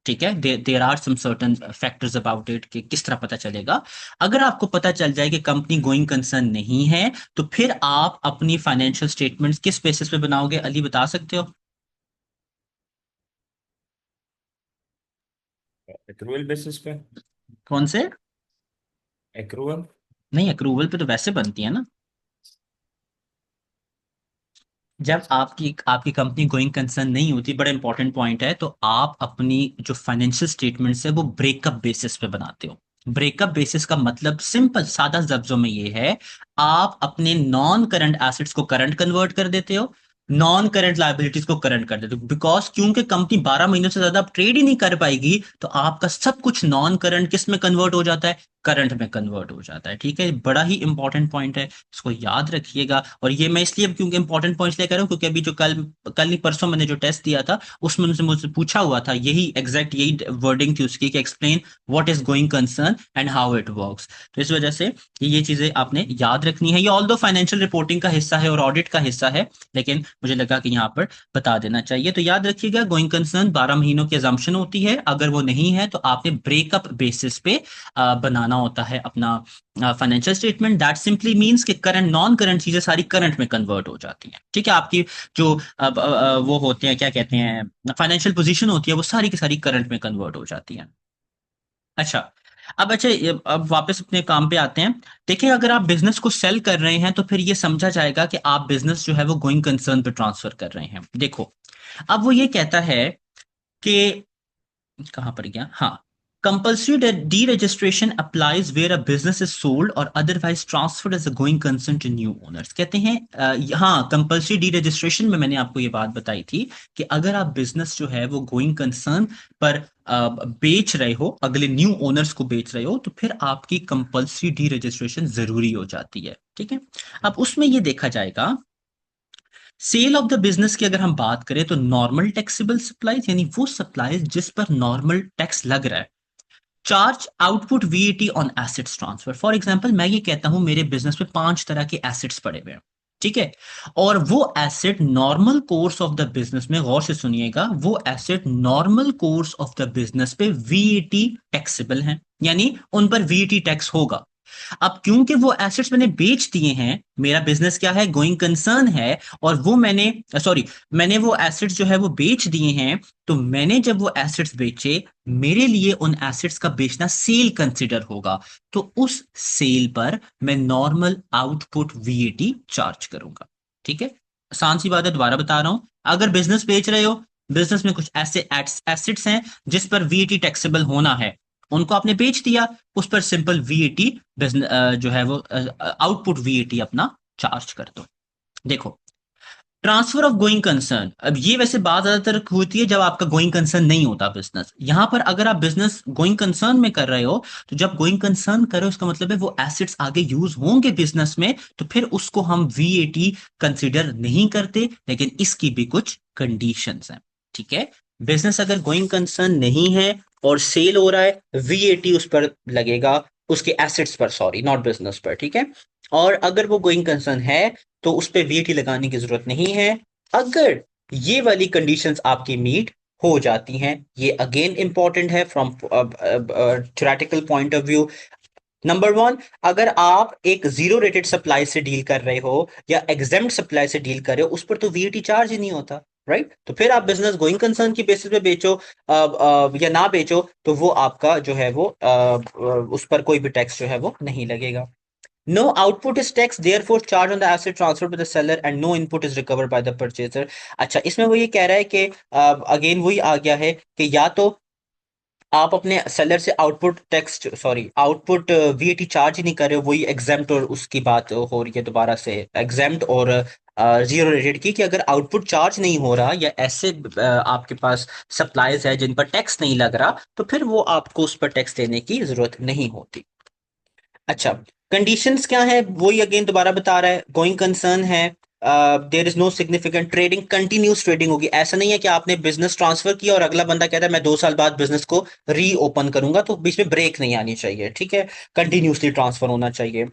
ठीक है, there are some certain factors about it कि किस तरह पता चलेगा। अगर आपको पता चल जाए कि कंपनी गोइंग कंसर्न नहीं है, तो फिर आप अपनी फाइनेंशियल स्टेटमेंट्स किस बेसिस पे बनाओगे, अली बता सकते हो? एक्रूअल बेसिस पे। कौन से? एक्रूअल। नहीं, अक्रूवल पे तो वैसे बनती है ना, जब आपकी आपकी कंपनी गोइंग कंसर्न नहीं होती। बड़ा इंपॉर्टेंट पॉइंट है। तो आप अपनी जो फाइनेंशियल स्टेटमेंट्स है वो ब्रेकअप बेसिस पे बनाते हो। ब्रेकअप बेसिस का मतलब सिंपल सादा लफ्जों में ये है, आप अपने नॉन करंट एसेट्स को करंट कन्वर्ट कर देते हो, नॉन करंट लायबिलिटीज को करंट कर देते हो। बिकॉज क्योंकि कंपनी 12 महीनों से ज्यादा ट्रेड ही नहीं कर पाएगी, तो आपका सब कुछ नॉन करंट किस में कन्वर्ट हो जाता है? करंट में कन्वर्ट हो जाता है। ठीक है, बड़ा ही इंपॉर्टेंट पॉइंट है, इसको याद रखिएगा। और ये मैं इसलिए क्योंकि इंपॉर्टेंट पॉइंट्स लेकर रहा हूँ, क्योंकि अभी जो कल कल नहीं परसों मैंने जो टेस्ट दिया था, उसमें उनसे मुझसे पूछा हुआ था, यही एग्जैक्ट यही वर्डिंग थी उसकी कि explain what is going concern and how it works. तो इस वजह से ये चीजें आपने याद रखनी है। ये ऑल दो फाइनेंशियल रिपोर्टिंग का हिस्सा है और ऑडिट का हिस्सा है, लेकिन मुझे लगा कि यहाँ पर बता देना चाहिए। तो याद रखिएगा, गोइंग कंसर्न 12 महीनों की अजम्पशन होती है, अगर वो नहीं है तो आपने ब्रेकअप बेसिस पे बनाना होता है अपना financial statement. That simply means कि करंट नॉन करंट चीजें सारी करंट में कन्वर्ट हो जाती हैं। ठीक है, आपकी जो वो होते हैं, क्या कहते हैं, फाइनेंशियल पोजीशन होती है, वो सारी की सारी करंट में कन्वर्ट हो जाती है। अच्छा, अब अच्छा अब वापस अपने काम पे आते हैं। देखिए, अगर आप बिजनेस को सेल कर रहे हैं तो फिर ये समझा जाएगा कि आप बिजनेस जो है वो गोइंग कंसर्न पे ट्रांसफर कर रहे हैं। देखो, अब वो ये कहता है कि कहां पर गया, हाँ, compulsory de registration applies where a business is sold और otherwise transferred as a going concern to new owners. कहते हैं हाँ, कंपल्सरी डी रजिस्ट्रेशन में मैंने आपको ये बात बताई थी कि अगर आप बिजनेस जो है वो गोइंग कंसर्न पर बेच रहे हो, अगले न्यू ओनर्स को बेच रहे हो, तो फिर आपकी कंपल्सरी डी रजिस्ट्रेशन जरूरी हो जाती है। ठीक है, अब उसमें ये देखा जाएगा, सेल ऑफ द बिजनेस की अगर हम बात करें तो नॉर्मल टैक्सेबल सप्लाईज, यानी वो सप्लाईज जिस पर नॉर्मल टैक्स लग रहा है, charge output VAT on assets transfer. For example, मैं ये कहता हूं मेरे बिजनेस में 5 तरह के एसेट्स पड़े हुए हैं, ठीक है, और वो asset normal course of the business में, गौर से सुनिएगा, वो asset normal course of the business पे वीएटी टैक्सेबल हैं, यानी उन पर वीएटी टैक्स होगा। अब क्योंकि वो एसेट्स मैंने बेच दिए हैं, मेरा बिजनेस क्या है, गोइंग कंसर्न है, और वो मैंने सॉरी मैंने वो एसेट्स जो है वो बेच दिए हैं, तो मैंने जब वो एसेट्स बेचे, मेरे लिए उन एसेट्स का बेचना सेल कंसिडर होगा। तो उस सेल पर मैं नॉर्मल आउटपुट वीएटी चार्ज करूंगा। ठीक है, आसान सी बात है, दोबारा बता रहा हूं। अगर बिजनेस बेच रहे हो, बिजनेस में कुछ ऐसे एसेट्स हैं जिस पर वीएटी टैक्सेबल होना है, उनको आपने बेच दिया, उस पर सिंपल वीएटी बिजनेस जो है वो आउटपुट वीएटी अपना चार्ज कर दो। देखो, ट्रांसफर ऑफ गोइंग कंसर्न, अब ये वैसे बात ज्यादातर होती है जब आपका गोइंग कंसर्न नहीं होता बिजनेस। यहां पर अगर आप बिजनेस गोइंग कंसर्न में कर रहे हो, तो जब गोइंग कंसर्न कर रहे हो इसका मतलब है वो एसेट्स आगे यूज होंगे बिजनेस में, तो फिर उसको हम वीएटी कंसिडर नहीं करते, लेकिन इसकी भी कुछ कंडीशंस हैं। ठीक है, बिजनेस अगर गोइंग कंसर्न नहीं है और सेल हो रहा है, वीएटी उस पर लगेगा, उसके एसेट्स पर, सॉरी नॉट बिजनेस पर। ठीक है, और अगर वो गोइंग कंसर्न है तो उस पर वीएटी लगाने की जरूरत नहीं है, अगर ये वाली कंडीशंस आपकी मीट हो जाती हैं। ये अगेन इंपॉर्टेंट है from theoretical point of view. Number one, अगर आप एक जीरो रेटेड सप्लाई से डील कर रहे हो या एग्जेम्प्ट सप्लाई से डील कर रहे हो, उस पर तो वीएटी चार्ज ही नहीं होता, राइट? तो फिर आप बिजनेस गोइंग कंसर्न की बेसिस पे बेचो या ना बेचो, तो वो आपका जो है वो उस पर कोई भी टैक्स जो है वो नहीं लगेगा। No output is tax, therefore charge on the asset transferred by the seller and no input is recovered by the purchaser। अच्छा, इसमें वो ये कह रहा है कि अगेन वही आ गया है कि या तो आप अपने सेलर से output tax, sorry output VAT charge ही नहीं कर रहे हो, वही एग्जाम्प्ट और उसकी बात हो रही है दोबारा से, एग्जाम्प्ट और जीरो रेटेड की, कि अगर आउटपुट चार्ज नहीं हो रहा या ऐसे आपके पास सप्लाईज है जिन पर टैक्स नहीं लग रहा, तो फिर वो आपको उस पर टैक्स देने की जरूरत नहीं होती। अच्छा, कंडीशंस क्या है, वही अगेन दोबारा बता रहा है, गोइंग कंसर्न है, there is no significant trading, continuous trading होगी। ऐसा नहीं है कि आपने बिजनेस ट्रांसफर किया और अगला बंदा कहता है मैं 2 साल बाद बिजनेस को रीओपन करूंगा, तो बीच में ब्रेक नहीं आनी चाहिए। ठीक है, कंटिन्यूसली ट्रांसफर होना चाहिए।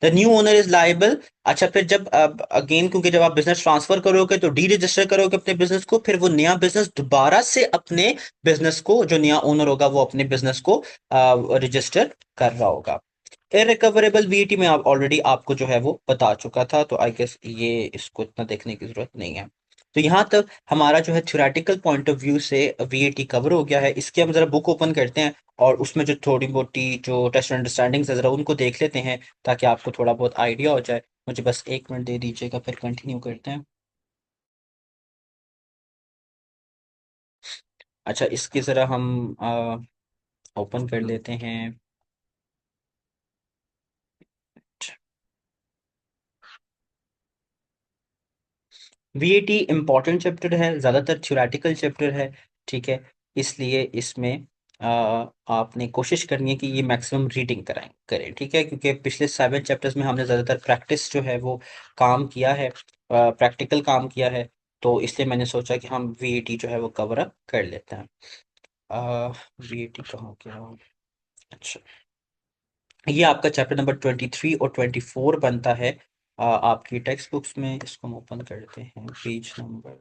The new owner is liable. अच्छा, फिर जब अगेन क्योंकि जब आप बिजनेस ट्रांसफर करोगे तो डी रजिस्टर करोगे अपने बिजनेस को, फिर वो नया बिजनेस दोबारा से अपने बिजनेस को, जो नया ओनर होगा वो अपने बिजनेस को रजिस्टर कर रहा होगा। इरिकवरेबल वीएटी में आप ऑलरेडी आपको जो है वो बता चुका था, तो आई गेस ये इसको इतना देखने की जरूरत नहीं है। तो यहाँ तक हमारा जो है थ्योरेटिकल पॉइंट ऑफ व्यू से वीएटी कवर हो गया है। इसके हम जरा बुक ओपन करते हैं और उसमें जो थोड़ी मोटी जो टेस्ट अंडरस्टैंडिंग्स है जरा उनको देख लेते हैं, ताकि आपको थोड़ा बहुत आइडिया हो जाए। मुझे बस 1 मिनट दे दीजिएगा, फिर कंटिन्यू करते हैं। अच्छा, इसकी जरा हम ओपन कर लेते हैं। वीएटी इंपॉर्टेंट चैप्टर है, ज़्यादातर थ्योरेटिकल चैप्टर है। ठीक है, इसलिए इसमें आपने कोशिश करनी है कि ये मैक्सिमम रीडिंग करें। ठीक है, क्योंकि पिछले 7 चैप्टर्स में हमने ज़्यादातर प्रैक्टिस जो है वो काम किया है, प्रैक्टिकल काम किया है, तो इसलिए मैंने सोचा कि हम वीएटी जो है वो कवर अप कर लेते हैं। वीएटी कहाँ गया? अच्छा, ये आपका चैप्टर नंबर 23 और 24 बनता है आपकी टेक्स्ट बुक्स में। इसको हम ओपन करते हैं, पेज नंबर।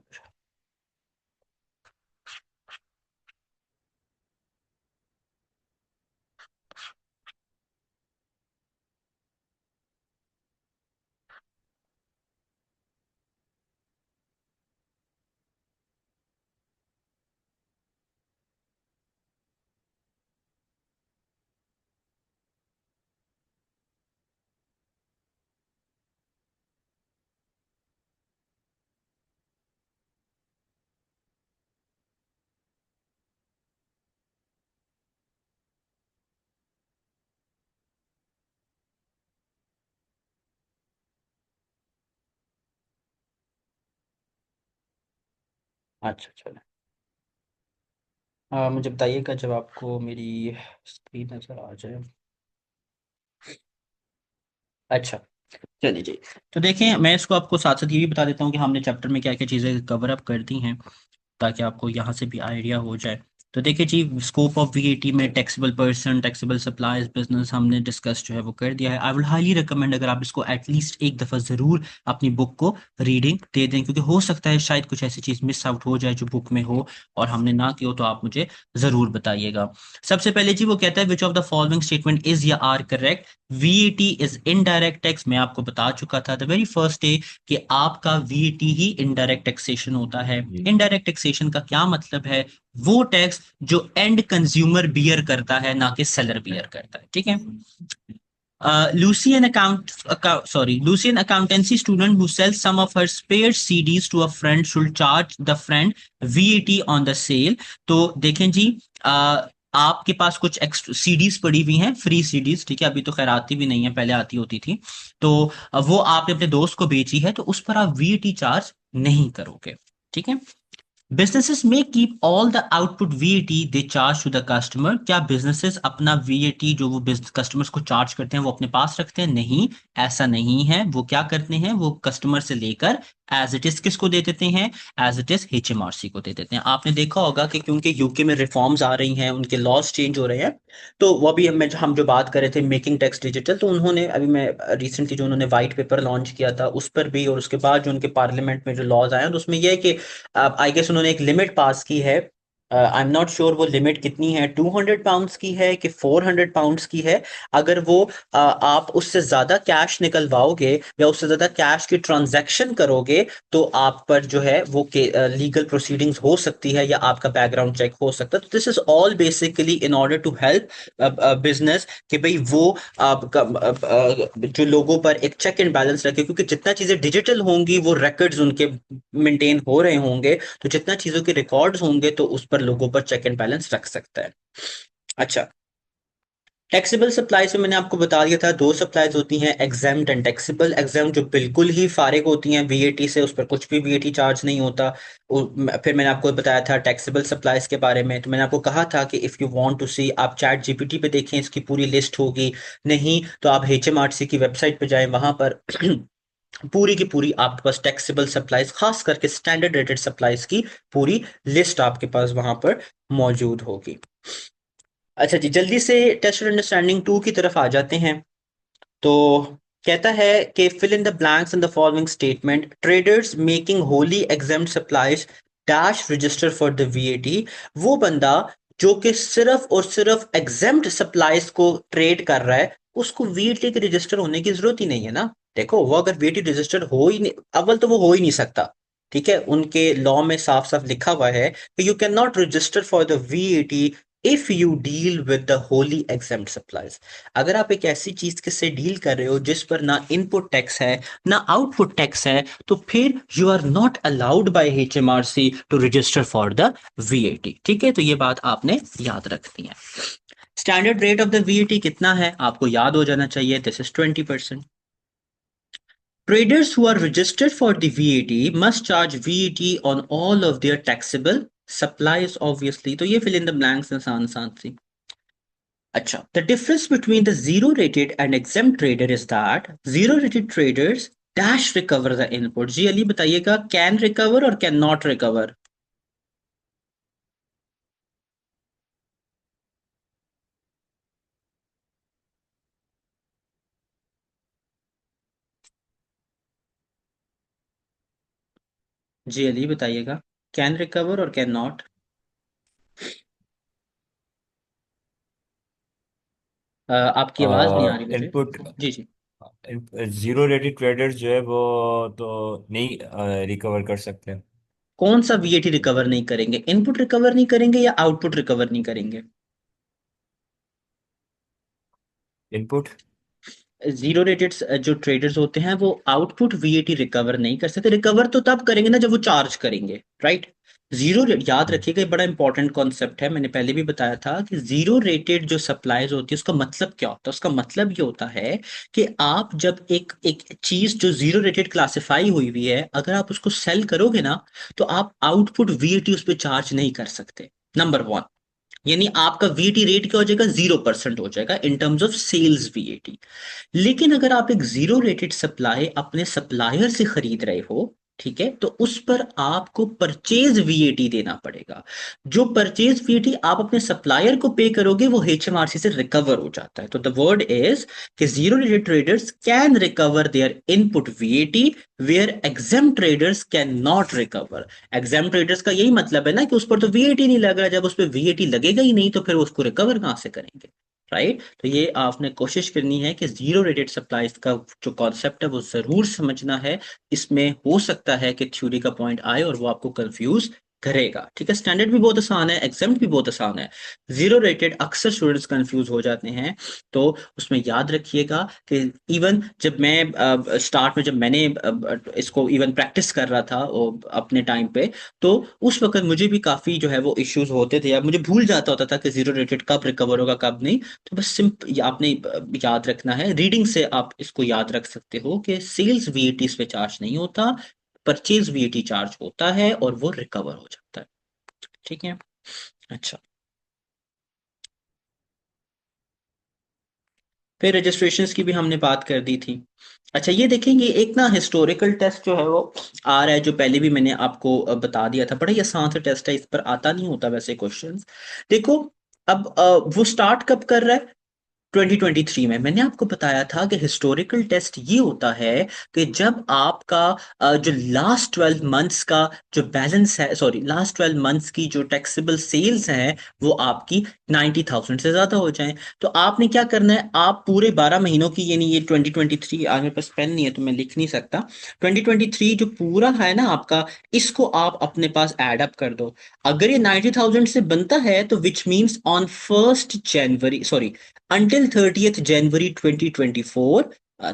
अच्छा, चलो, मुझे बताइएगा जब आपको मेरी स्क्रीन नज़र आ जाए। अच्छा, चलिए जी। तो देखें, मैं इसको आपको साथ साथ ये भी बता देता हूँ कि हमने चैप्टर में क्या क्या चीज़ें कवर अप कर दी हैं, ताकि आपको यहाँ से भी आइडिया हो जाए। तो देखिए जी, स्कोप ऑफ वीएटी में taxable person, taxable supplies, business हमने डिस्कस जो है वो कर दिया है। आई विल हाईली रिकमेंड अगर आप इसको एटलीस्ट एक दफ़ा ज़रूर अपनी बुक को रीडिंग दे दें, क्योंकि हो सकता है शायद कुछ ऐसी चीज़ मिस आउट हो जाए जो बुक में हो और हमने ना की हो, तो आप मुझे ज़रूर बताइएगा। सबसे पहले जी वो कहता है which of the following statement is या are correct. VAT is indirect tax, मैं आपको बता चुका था द वेरी फर्स्ट डे कि आपका वीएटी ही इनडायरेक्ट टैक्सेशन होता है। जी। इनडायरेक्ट टैक्सेशन का क्या मतलब है? वो टैक्स जो एंड कंज्यूमर बियर करता है, ना कि सेलर बियर करता है। ठीक है, Lucian accountancy student who sells some of her spare CDs to a friend should charge the friend VAT on the sale। तो देखें जी, आपके पास कुछ सीडीज पड़ी हुई हैं, फ्री सीडीज, ठीक है, अभी तो खैर आती भी नहीं है, पहले आती होती थी। तो वो आपने अपने दोस्त को बेची है, तो उस पर आप वीएटी चार्ज नहीं करोगे। ठीक है। बिजनेसेस में keep all the output VAT they charge to the customer. क्या बिजनेसेस अपना वीएटी जो वो कस्टमर्स को चार्ज करते हैं वो अपने पास रखते हैं? नहीं, ऐसा नहीं है। वो क्या करते हैं, वो कस्टमर से लेकर एज इट इज किसको दे देते हैं? एज इट इज एचएमआरसी को दे देते हैं। आपने देखा होगा कि क्योंकि यूके में रिफॉर्म्स आ रही हैं, उनके लॉज चेंज हो रहे हैं, तो वो अभी हम जो बात कर रहे थे मेकिंग टैक्स डिजिटल, तो उन्होंने अभी मैं रिसेंटली जो उन्होंने व्हाइट पेपर लॉन्च किया था उस पर भी, और उसके बाद जो उनके पार्लियामेंट में जो लॉज आए हैं, तो उसमें यह है कि आई गेस उन्होंने एक लिमिट पास की है। आई एम नॉट श्योर वो लिमिट कितनी है, 200 पाउंड्स की है कि 400 पाउंड्स की है। अगर वो आप उससे ज्यादा कैश निकलवाओगे या उससे ज्यादा कैश की ट्रांजैक्शन करोगे, तो आप पर जो है वो लीगल प्रोसीडिंग्स हो सकती है या आपका बैकग्राउंड चेक हो सकता है। तो this is all basically in order to help business कि भाई वो जो लोगों पर एक चेक एंड बैलेंस रखे, क्योंकि जितना चीजें डिजिटल होंगी वो रिकॉर्ड्स उनके मेंटेन हो रहे होंगे, तो जितना चीजों के रिकॉर्ड्स होंगे तो उस पर लोगों पर चेक एंड बैलेंस रख सकता है। अच्छा, टैक्सेबल सप्लाईज में मैंने आपको बता दिया था, दो सप्लाईज होती हैं, एग्जेम्प्ट एंड टैक्सेबल। एग्जेम्प्ट जो बिल्कुल ही फारिग होती हैं वीएटी से, उस पर कुछ भी वीएटी चार्ज नहीं होता। फिर मैंने आपको बताया था टैक्सेबल सप्लाईज के बारे में, तो मैंने आपको कहा था कि इफ यू वांट टू सी, आप चैट जीपीटी पे देखें, इसकी पूरी लिस्ट होगी। नहीं तो आप एचएमआरसी की वेबसाइट पे जाएं, वहां पर पूरी की पूरी आपके पास टैक्सेबल सप्लाईज, खास करके स्टैंडर्ड रेटेड सप्लाईज की पूरी लिस्ट आपके पास वहां पर मौजूद होगी। अच्छा जी, जल्दी से टेस्ट अंडरस्टैंडिंग टू की तरफ आ जाते हैं। तो कहता है कि fill in the blanks in the following statement. Traders making wholly exempt supplies dash register for the VAT. वो बंदा जो कि सिर्फ और सिर्फ एग्जेम्प्ट सप्लाईज को ट्रेड कर रहा है, उसको वीएटी के रजिस्टर होने की जरूरत ही नहीं है ना। देखो, वो अगर वीएटी रजिस्टर हो ही नहीं, अव्वल तो वो हो ही नहीं सकता। ठीक है, उनके लॉ में साफ साफ लिखा हुआ है कि you can not register for the VAT if you deal with the Holi exempt supplies. अगर आप एक ऐसी चीज के से डील कर रहे हो जिस पर ना इनपुट टैक्स है ना आउटपुट टैक्स है, तो फिर you are not allowed by HMRC to register for the VAT. ठीक है, तो ये बात आपने याद रखनी है। Standard rate of the VAT कितना है आपको याद हो जाना चाहिए, this is 20%। Traders who are registered for the VAT must charge VAT on all of their taxable supplies, obviously. तो ये fill in the blanks आसान आसान सी। अच्छा, the difference between the zero rated and exempt trader is that zero rated traders dash recover the input। जी अली बताइएगा, can recover और can not recover? जी अली बताइएगा, can recover और can not? आपकी आवाज नहीं आ रही मुझे। इनपुट जी जी। जीरो रेटेड ट्रेडर्स जो है वो तो नहीं रिकवर कर सकते हैं। कौन सा वीएटी रिकवर नहीं करेंगे, इनपुट रिकवर नहीं करेंगे या आउटपुट रिकवर नहीं करेंगे? इनपुट। जीरो रेटेड जो ट्रेडर्स होते हैं वो आउटपुट वीएटी रिकवर नहीं कर सकते। रिकवर तो तब करेंगे ना जब वो चार्ज करेंगे, राइट। जीरो रेट याद रखिएगा, ये बड़ा इंपॉर्टेंट कॉन्सेप्ट है, मैंने पहले भी बताया था कि जीरो रेटेड जो सप्लाईज होती है उसका मतलब क्या होता है। उसका मतलब ये होता है कि आप जब एक एक चीज जो जीरो रेटेड क्लासिफाई हुई हुई है, अगर आप उसको सेल करोगे ना, तो आप आउटपुट वीएटी उस पर चार्ज नहीं कर सकते, नंबर वन। यानी आपका वीएटी रेट क्या हो जाएगा, 0% हो जाएगा in terms of sales VAT. लेकिन अगर आप एक जीरो रेटेड सप्लाई अपने सप्लायर से खरीद रहे हो, ठीक है, तो उस पर आपको परचेज वीएटी देना पड़ेगा। जो परचेज वीएटी आप अपने सप्लायर को पे करोगे वो एचएमआरसी से रिकवर हो जाता है। तो द वर्ड इज कि zero rated traders can recover their input VAT where exempt traders can not recover. Exempt traders का यही मतलब है ना कि उस पर तो वीएटी नहीं लग रहा, जब उस पर वीएटी लगेगा ही नहीं तो फिर उसको रिकवर कहां से करेंगे, राइट। तो ये आपने कोशिश करनी है कि जीरो रेटेड सप्लाईज का जो कॉन्सेप्ट है वो जरूर समझना है। इसमें हो सकता है कि थ्योरी का पॉइंट आए और वो आपको कंफ्यूज करेगा। ठीक है, स्टैंडर्ड भी बहुत आसान है, एग्जाम्प्ट भी बहुत आसान है। जीरो रेटेड अक्सर स्टूडेंट्स कंफ्यूज हो जाते हैं, तो उसमें याद रखिएगा कि इवन जब मैं स्टार्ट में जब मैंने इसको इवन प्रैक्टिस कर रहा था अपने टाइम पे, तो उस वक्त मुझे भी काफी जो है वो इश्यूज होते थे, या मुझे भूल जाता होता था कि जीरो रेटेड कब रिकवर होगा कब नहीं। तो बस सिंपल आपने याद रखना है, रीडिंग से आप इसको याद रख सकते हो कि सेल्स वीएटी पे चार्ज नहीं होता, परचेज वीएटी चार्ज होता है और वो रिकवर हो जाता है। ठीक है। अच्छा, फिर रजिस्ट्रेशंस की भी हमने बात कर दी थी। अच्छा, ये देखेंगे एक ना हिस्टोरिकल टेस्ट जो है वो आ रहा है, जो पहले भी मैंने आपको बता दिया था। बड़ा ही आसान सा टेस्ट है, इस पर आता नहीं होता वैसे क्वेश्चंस। देखो, अब वो स्टार्ट कब कर रहा है? 2023 में मैंने आपको बताया था कि हिस्टोरिकल टेस्ट ये होता है कि जब आपका जो लास्ट 12 मंथ्स का जो बैलेंस है, सॉरी, लास्ट 12 मंथ्स की जो टैक्सेबल सेल्स हैं वो आपकी 90,000 से ज्यादा हो जाएं। तो आपने क्या करना है, आप पूरे 12 महीनों की, यानी ये 2023, आज मेरे पास पेन नहीं है तो मैं लिख नहीं सकता, 2023 जो पूरा है ना आपका, इसको आप अपने पास एड अप कर दो। अगर ये 90,000 से बनता है तो which means on 1 January, sorry, until 30 January 2024,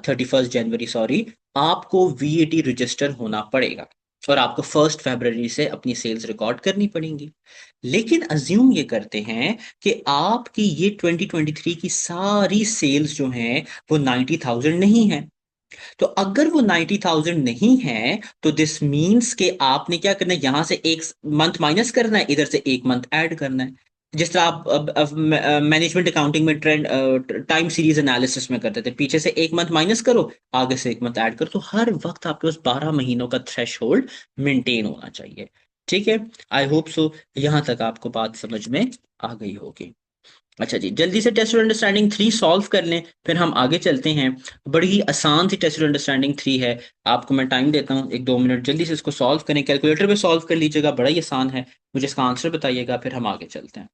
31 January sorry, आपको वीएटी रजिस्टर होना पड़ेगा और आपको 1 फरवरी से अपनी सेल्स रिकॉर्ड करनी पड़ेंगी। लेकिन अज्यूम ये करते हैं कि आपकी ये 2023 की सारी सेल्स जो हैं वो 90,000 नहीं है। तो अगर वो 90,000 नहीं है तो दिस मीन्स कि आपने क्या करना है, यहां से एक मंथ माइनस करना है, इधर से एक मंथ ऐड करना है। जिस तरह आप मैनेजमेंट अकाउंटिंग में ट्रेंड टाइम सीरीज एनालिसिस में करते थे, पीछे से एक मंथ माइनस करो, आगे से एक मंथ ऐड करो, तो हर वक्त आपके पास 12 महीनों का थ्रेश होल्ड मेंटेन होना चाहिए। ठीक है। आई होप सो यहां तक आपको बात समझ में आ गई होगी। अच्छा जी, जल्दी से टेस्ट अंडरस्टैंडिंग 3 सॉल्व कर लें, फिर हम आगे चलते हैं। बड़ी ही आसान सी टेस्ट अंडरस्टैंडिंग 3 है। आपको मैं टाइम देता हूँ 1-2 मिनट, जल्दी से इसको सॉल्व करें, कैलकुलेटर पे सॉल्व कर लीजिएगा, बड़ा ही आसान है। मुझे इसका आंसर बताइएगा, फिर हम आगे चलते हैं।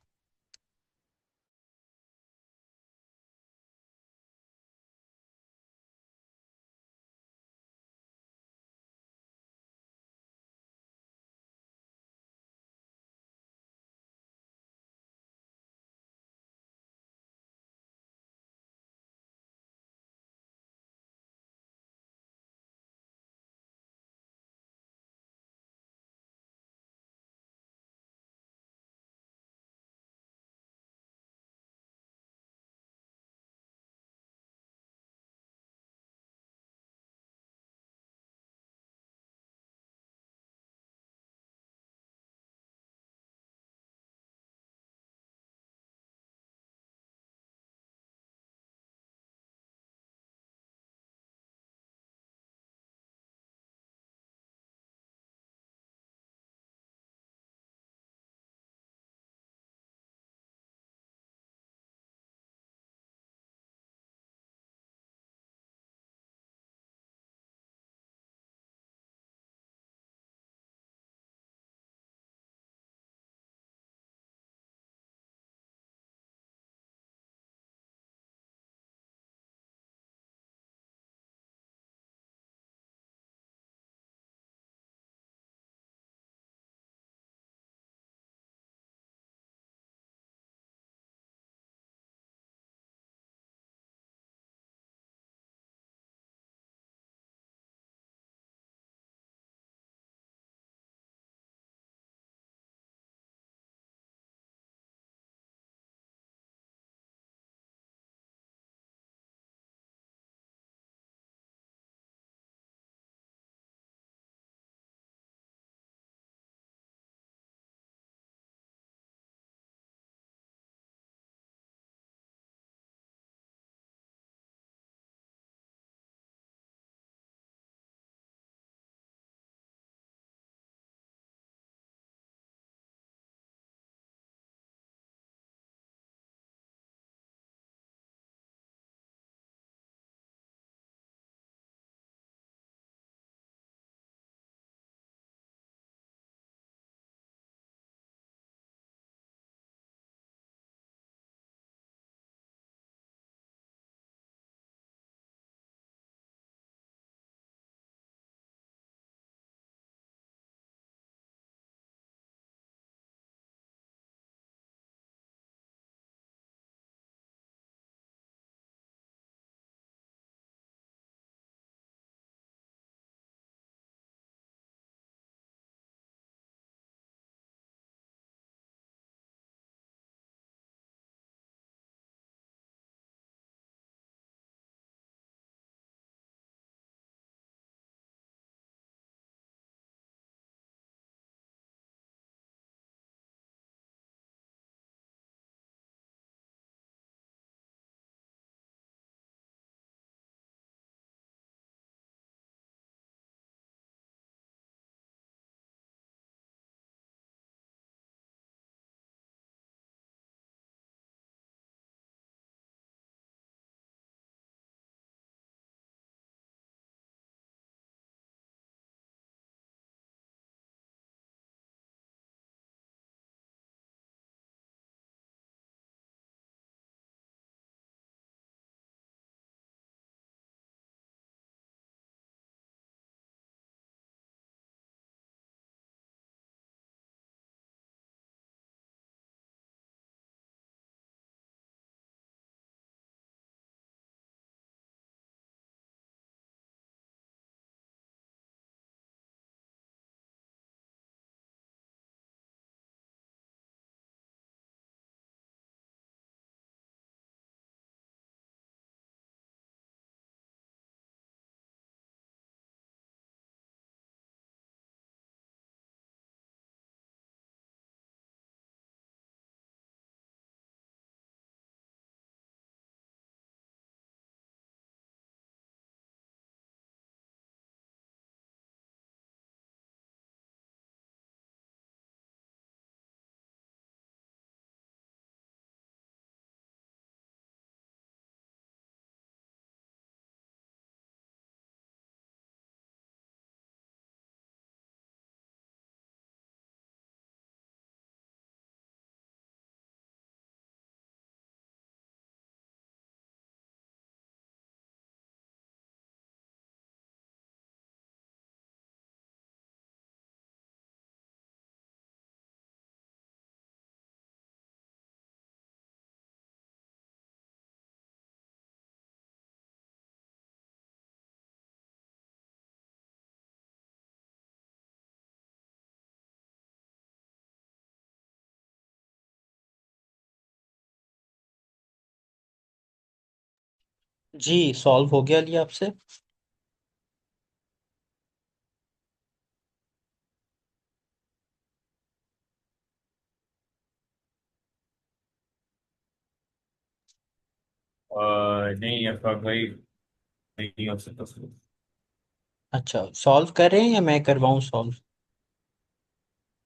जी सॉल्व हो गया लिया आपसे। नहीं अफाक भाई, नहीं हो सकता। अच्छा सॉल्व कर रहे हैं या मैं करवाऊँ सॉल्व?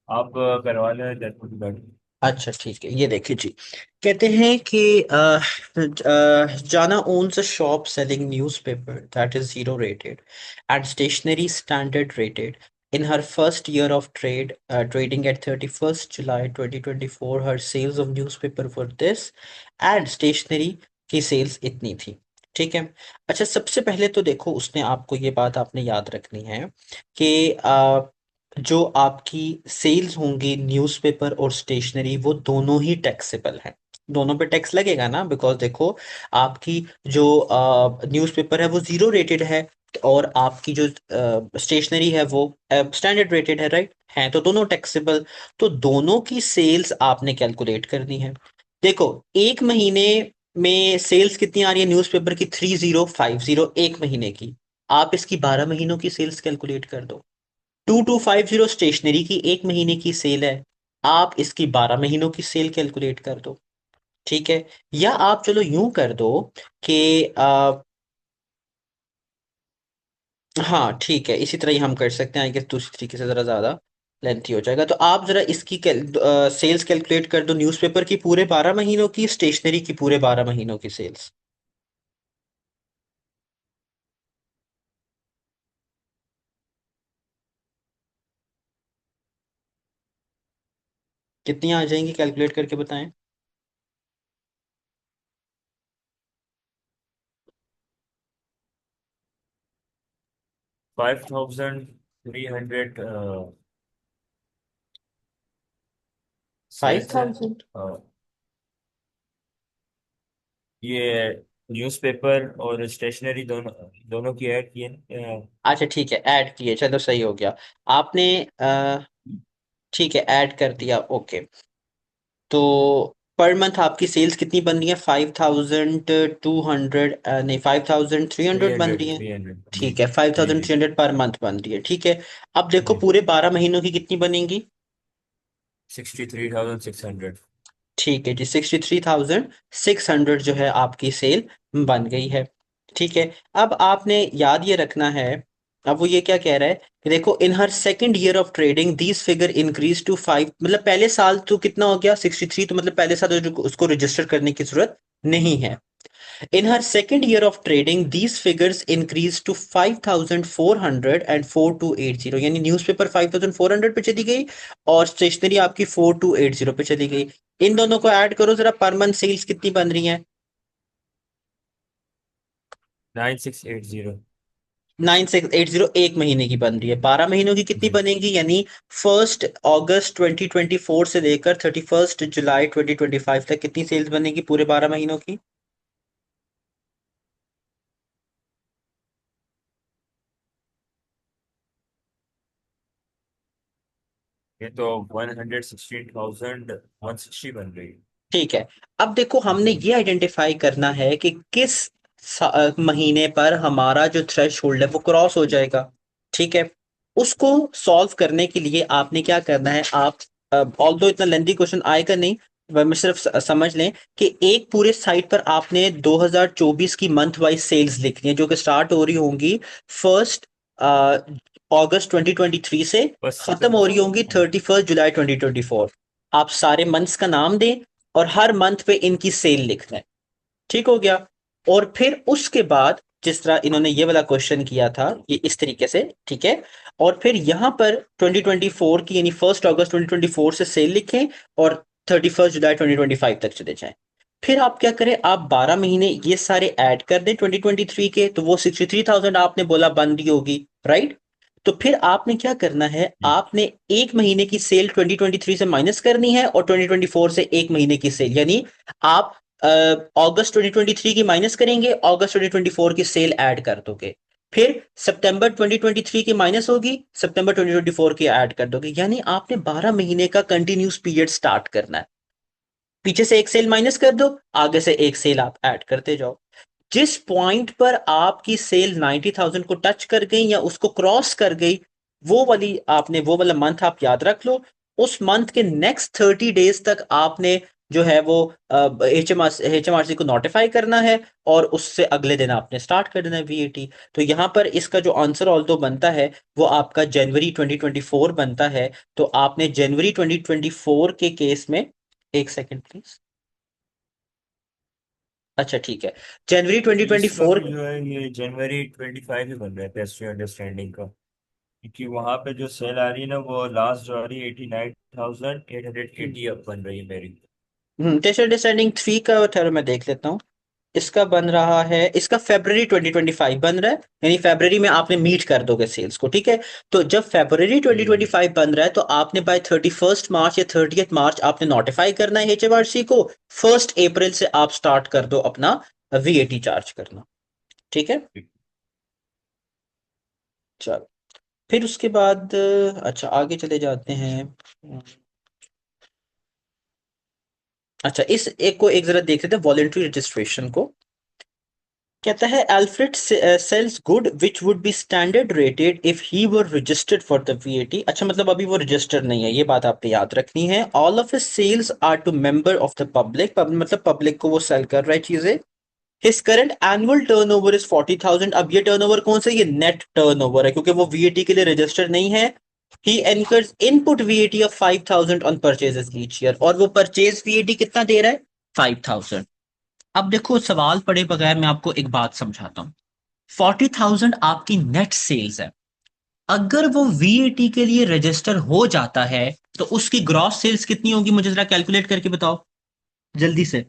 आप करवा लें, दैट वुड बी बेटर। अच्छा ठीक है, ये देखिए जी। कहते हैं कि जाना owns a shop selling newspaper that is zero rated and stationery standard rated. In her first year of trading at 31st July 2024, her sales of newspaper were this and stationery की सेल्स इतनी थी। ठीक है। अच्छा सबसे पहले तो देखो, उसने आपको ये बात आपने याद रखनी है कि जो आपकी सेल्स होंगी न्यूज़पेपर और स्टेशनरी, वो दोनों ही टैक्सेबल हैं। दोनों पे टैक्स लगेगा ना, बिकॉज देखो आपकी जो न्यूज़पेपर है वो जीरो रेटेड है और आपकी जो स्टेशनरी है वो स्टैंडर्ड रेटेड है, राइट है, तो दोनों टैक्सेबल। तो दोनों की सेल्स आपने कैलकुलेट करनी है। देखो एक महीने में सेल्स कितनी आ रही है न्यूज़पेपर की? 3050 एक महीने की। आप इसकी 12 महीनों की सेल्स कैलकुलेट कर दो। 2250 स्टेशनरी की एक महीने की सेल है, आप इसकी 12 महीनों की सेल कैलकुलेट कर दो। ठीक है। या आप चलो यूं कर दो कि हाँ ठीक है, इसी तरह ही हम कर सकते हैं। आई गेस दूसरी तरीके से जरा ज्यादा लेंथी हो जाएगा, तो आप जरा इसकी सेल्स कैलकुलेट कर दो, न्यूज़पेपर की पूरे 12 महीनों की, स्टेशनरी की पूरे 12 महीनों की सेल्स। कितनी आ जाएंगी कैलकुलेट करके बताएं। 5300 फाइव सेल्स है। थाउजेंड ये न्यूज़पेपर और स्टेशनरी दोनों दोनों की ऐड किए न, अच्छा ठीक है, ऐड किए, चलो सही हो गया। आपने ठीक है ऐड कर दिया, ओके। तो पर मंथ आपकी सेल्स कितनी बन रही है? 5200, नहीं 5300 बन रही 300 है। 300 जी। ठीक है, फाइव जी थाउजेंड जी थ्री हंड्रेड पर मंथ बन रही है, ठीक है। अब देखो जी। पूरे 12 महीनों की कितनी बनेंगी? 63,600। ठीक है जी, 63,600 जो है आपकी सेल बन गई है। ठीक है। अब आपने याद ये रखना है, अब वो ये क्या कह रहा है कि देखो इन हर second year of trading these figure increase to 5, मतलब पहले साल तो कितना हो गया 63, तो मतलब पहले साल तो उसको रजिस्टर करने की जरूरत नहीं है। In her second year of trading, these figures increased to 5,400 and 4280, यानी न्यूज़पेपर 5,400 पे चली गई और स्टेशनरी आपकी 4280 पे चली गई। इन दोनों को ऐड करो जरा, पर मंथ सेल्स कितनी बन रही है? 9680। 9680 एक महीने की बन रही है। 12 महीनों की कितनी जी। बनेगी? यानी 1 अगस्त 2024 से लेकर 31 जुलाई 2025 तक कितनी सेल्स बनेगी पूरे 12 महीनों की? ये तो 116,160 बन रही है। ठीक है। अब देखो हमने ये आइडेंटिफाई करना है कि किस महीने पर हमारा जो थ्रेश होल्ड है वो क्रॉस हो जाएगा। ठीक है। उसको सॉल्व करने के लिए आपने क्या करना है, आप ऑल दो इतना लेंथी क्वेश्चन आएगा नहीं, वह सिर्फ समझ लें कि एक पूरे साइट पर आपने 2024 की मंथ वाइज सेल्स लिखनी है, जो कि स्टार्ट हो रही होंगी 1 अगस्त 2023 से, बस खत्म हो रही होंगी 31 जुलाई 2024। आप सारे मंथ्स का नाम दें और हर मंथ पे इनकी सेल लिखना है। ठीक हो गया। और फिर उसके बाद जिस तरह इन्होंने ये वाला क्वेश्चन किया था, ये इस तरीके से, ठीक है। और फिर यहां पर 2024 की यानी 1 अगस्त 2024 से सेल लिखें और 31 जुलाई 2025 तक चले जाएं। फिर आप क्या करें, आप 12 महीने ये सारे ऐड कर दें 2023 के, तो वो 63,000 आपने बोला बन रही होगी, राइट। तो फिर आपने क्या करना है, आपने एक महीने की सेल 2023 से माइनस करनी है और 2024 से एक महीने की सेल, यानी आप अगस्त 2023 की माइनस करेंगे, अगस्त 2024 की सेल ऐड कर दोगे। फिर सितंबर 2023 की माइनस होगी, सितंबर 2024 की ऐड कर दोगे, यानी आपने 12 महीने का कंटिन्यूस पीरियड स्टार्ट करना है। पीछे से एक सेल माइनस कर दो, आगे से एक सेल आप ऐड करते जाओ। जिस पॉइंट पर आपकी सेल 90,000 को टच कर गई या उसको क्रॉस कर गई, वो वाला मंथ आप याद रख लो। उस मंथ के नेक्स्ट 30 डेज तक आपने जो है वो एच एम आर सी को नोटिफाई करना है, और उससे अगले दिन आपने स्टार्ट कर देना है वीएटी। तो यहाँ पर इसका जो आंसर ऑल दो बनता है वो आपका जनवरी 2024 बनता है। तो आपने जनवरी 2024 के केस में, एक सेकंड प्लीज, अच्छा ठीक है, जनवरी तो इसका 2024। भी जो है ये जनवरी 25 ही बन रहा है पेस्ट्री अंडरस्टैंडिंग का, क्योंकि वहां पे जो सेल आ रही है ना वो लास्ट जो आ रही है 89,880 अब बन रही है मेरी। टेस्ट अंडरस्टैंडिंग 3 का ठहरो मैं देख लेता हूँ। इसका बन रहा है, इसका फेब्रवरी 2025 बन रहा है, यानी फेब्रवरी में आपने मीट कर दोगे सेल्स को, ठीक है। तो जब फेब्रवरी जी। 2025 बन रहा है तो आपने बाय 31 मार्च या 30 मार्च आपने नोटिफाई करना है एचएमआरसी को। 1 अप्रैल से आप स्टार्ट कर दो अपना वीएटी चार्ज करना, ठीक है। चलो, फिर उसके बाद अच्छा आगे चले जाते हैं। अच्छा, इस एक को एक जरा देख लेते हैं, वॉलेंट्री रजिस्ट्रेशन को। कहता है Alfred sales good which would be standard rated if he were registered for the VAT. अच्छा, मतलब अभी वो रजिस्टर्ड नहीं है, ये बात आपने याद रखनी है। All of his sales are to member of the public, मतलब पब्लिक को वो सेल कर रहा है चीजें। His current annual turnover is 40,000। अब ये टर्नओवर कौन सा, ये नेट टर्नओवर है, क्योंकि वो वीएटी के लिए रजिस्टर्ड नहीं है। He incurs input VAT of 5,000 on purchases each year, और वो परचेज वीएटी कितना दे रहा है, 5,000। अब देखो, सवाल पढ़े बगैर मैं आपको एक बात समझाता हूँ। 40,000 आपकी नेट सेल्स है। अगर वो वीएटी के लिए रजिस्टर हो जाता है तो उसकी ग्रॉस सेल्स कितनी होगी, मुझे जरा कैलकुलेट करके बताओ जल्दी से।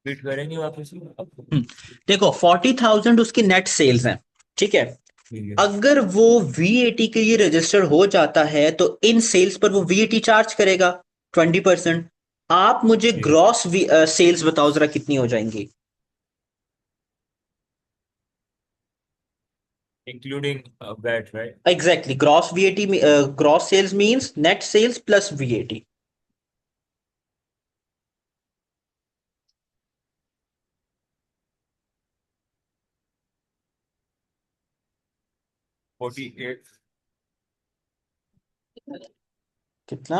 फिट करेंगे वापस ही हम्म, देखो 40,000 उसकी नेट सेल्स हैं, ठीक है। ठीक है। अगर वो वीएटी के लिए रजिस्टर हो जाता है तो इन सेल्स पर वो वीएटी चार्ज करेगा 20%। आप मुझे जी। ग्रॉस सेल्स बताओ जरा कितनी हो जाएंगी। Including VAT right. Exactly, gross VAT में gross sales means net sales plus VAT. 48। कितना?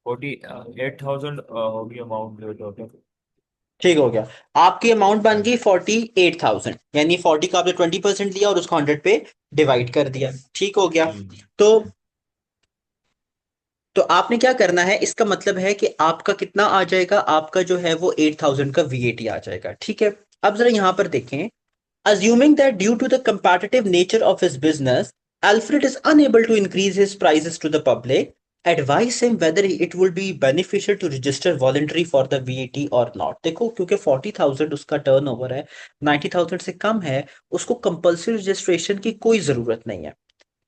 48,000 होगी अमाउंट जो टोटल। ठीक हो गया। आपकी अमाउंट बन गई 48,000, यानी 40 का आपने 20% लिया और उसको 100 पे डिवाइड कर दिया, ठीक हो गया। जी। तो आपने क्या करना है, इसका मतलब है कि आपका कितना आ जाएगा, आपका जो है वो 8,000 का वीएटी आ जाएगा, ठीक है। अब जरा यहां पर देखें। Assuming that due to the competitive nature of his business, Alfred is unable to increase his prices to the public, advise him whether it would be beneficial to register voluntary for the VAT or not। देखो, क्योंकि 40,000 उसका टर्नओवर है, 90,000 से कम है, उसको कंपल्सरी रजिस्ट्रेशन की कोई जरूरत नहीं है,